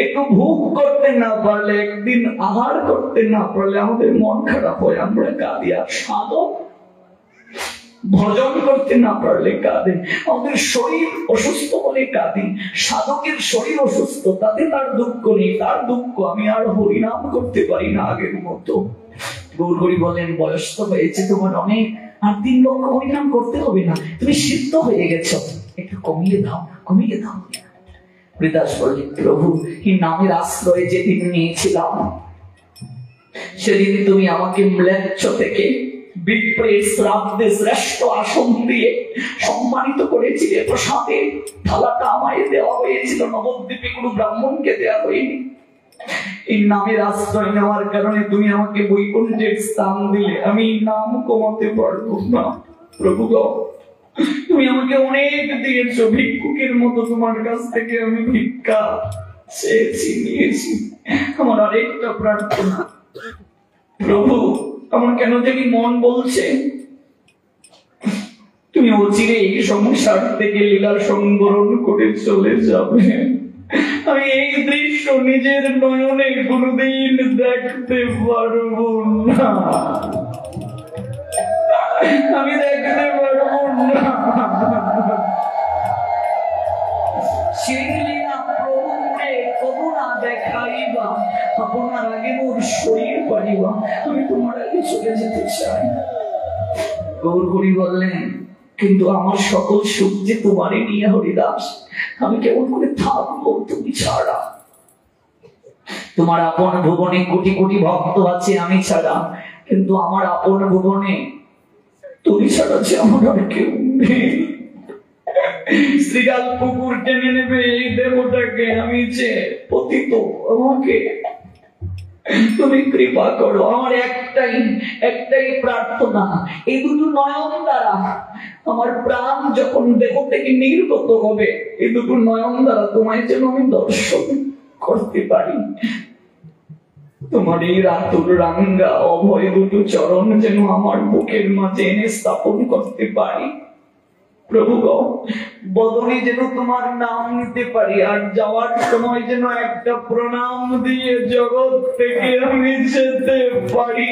একটু ভোগ করতে না পারলে, একদিন আহার করতে না পারলে আমাদের মন খারাপ হয়, আমরা কাঁদি। আর সাধক ভজন করতে না পারলে কাঁদে, আমাদের শরীর অসুস্থ হলে কাঁদি। সাধকের শরীর অসুস্থ, তাতে তার দুঃখ নেই, তার দুঃখ আমি আর হরিনাম করতে পারি না আগের মতো। গৌরহরি বলেন, বয়স তো হয়েছে তোমার অনেক, আর 3 লক্ষ হরিনাম করতে হবে না, তুমি সিদ্ধ হয়ে গেছো, একটু কমিয়ে দাও, কমিয়ে দাও। হরিদাস বললেন, প্রভু এই নামের আশ্রয় যেদিন নিয়েছিলাম, সেদিন তুমি আমাকে ম্লেচ্ছ থেকে বিপ্রের শ্রাদ্ধে শ্রেষ্ঠ আসন দিয়ে সম্মানিত করেছিলে। প্রসাদে থালাটা আমায় দেওয়া হয়েছিল, নবদ্বীপে কোনো ব্রাহ্মণকে দেওয়া হয়নি। এই নামের আশ্রয় নেওয়ার কারণে তুমি আমাকে বৈকুণ্ঠের স্থান দিলে, আমি নাম কমাতে পারবো না। প্রভু গো, তুমি আমাকে অনেক দিয়েছো, ভিক্ষুকের মতো তোমার কাছ থেকে আমি ভিক্ষা চেয়েছি, নিয়েছি। আমার আরেকটা প্রার্থনা, প্রভু আমার কেন জানি মন বলছে তুমি অচিরে এই সংসার থেকে লীলা সংবরণ করে চলে যাবে। আমি এই দৃশ্য নিজের নয়নে কোনোদিন দেখতে পারবো না, আমি দেখতে পারবো না। সেই লীলা প্রভুরে কবু না দেখাইবা, আপনার আগে মোর শরীর পারিবা, আমি তোমার আগে চলে যেতে চাই। গৌরহরি বললেন, কিন্তু আমার সকল সুখ যে তোমারে নিয়ে হরিদাস, আমি কেমন করে থাকবো তুমি ছাড়া? তোমার আপন ভুবনে কোটি কোটি ভক্ত আছে আমি ছাড়া, কিন্তু আমার আপন ভুবনে তুমি ছাড়া যে আমার আর কেউ নেই। শ্রীগাল পুকুর টেনে নেবে এই দেবতাকে, আমি যে পতিত, আমাকে তুমি কৃপা করো। আমার একটাই প্রার্থনা, এই দুটো নয়ন দ্বারা আমার প্রাণ যখন দেহ থেকে নির্গত হবে, এই দুটো নয়ন দ্বারা তোমায় যেন আমি দর্শন করতে পারি। তোমার এই রাতুর রাঙ্গা অভয় দুটো চরণ যেন আমার বুকের মাঝে এনে স্থাপন করতে পারি। প্রভু গো, বদনে যেন তোমার নাম নিতে পারি, আর যাওয়ার সময় যেন একটা প্রণাম দিয়ে জগৎ থেকে আমি যেতে পারি।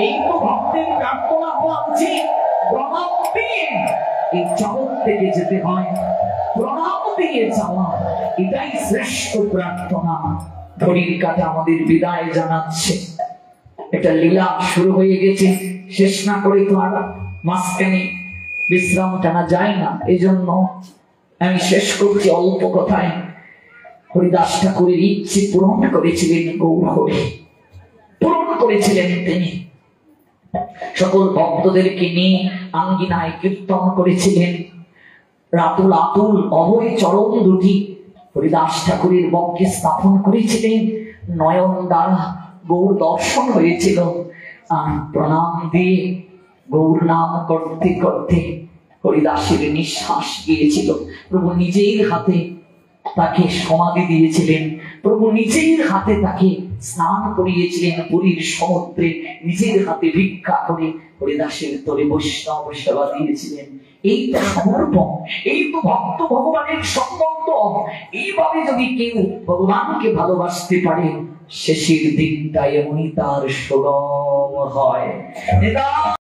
এই তো ভক্তের প্রার্থনা বলছি, প্রণাম দিয়ে এই জগৎ থেকে যেতে হয়, প্রণাম দিয়ে যাওয়া, এটাই শ্রেষ্ঠ প্রার্থনা। ঘড়ির কাঁটা আমাদের বিদায় জানাচ্ছে, একটা লীলা শুরু হয়ে গেছে, শেষ না করে তো আর মাঝখানে বিশ্রাম টানা যায় না। এই জন্য আমি শেষ করছি অল্প কথায়। হরিদাস ঠাকুরের ইচ্ছে পূরণ করেছিলেন গৌরহরি, পূরণ করেছিলেন তিনি। সকল ভক্তদেরকে নিয়ে আঙ্গিনায় কীর্তন করেছিলেন। রাতুল আতুল অভয় চরণ দুটি হরিদাস ঠাকুরের বক্ষে স্থাপন করেছিলেন। নয়ন দ্বারা গৌর দর্শন হয়েছিল, আর প্রণাম দিয়ে গৌর নাম করতে করতে হরিদাসের নিঃশ্বাস গিয়েছিল। প্রভু নিজের হাতে তাকে সমাধি দিয়েছিলেন, প্রভু নিজের হাতে তাকে স্নান করিয়েছিলেন পুরীর সমুদ্রে, নিজের হাতে ভিক্ষা করে হরিদাসের তরে বৈষ্ণব সেবা দিয়েছিলেন। এই তো সমর্পণ, এই তো ভক্ত ভগবানের সম্বন্ধ। এইভাবে যদি কেউ ভগবানকে ভালোবাসতে পারে, শেষের দিনটা এমনই তার সুগম হয়।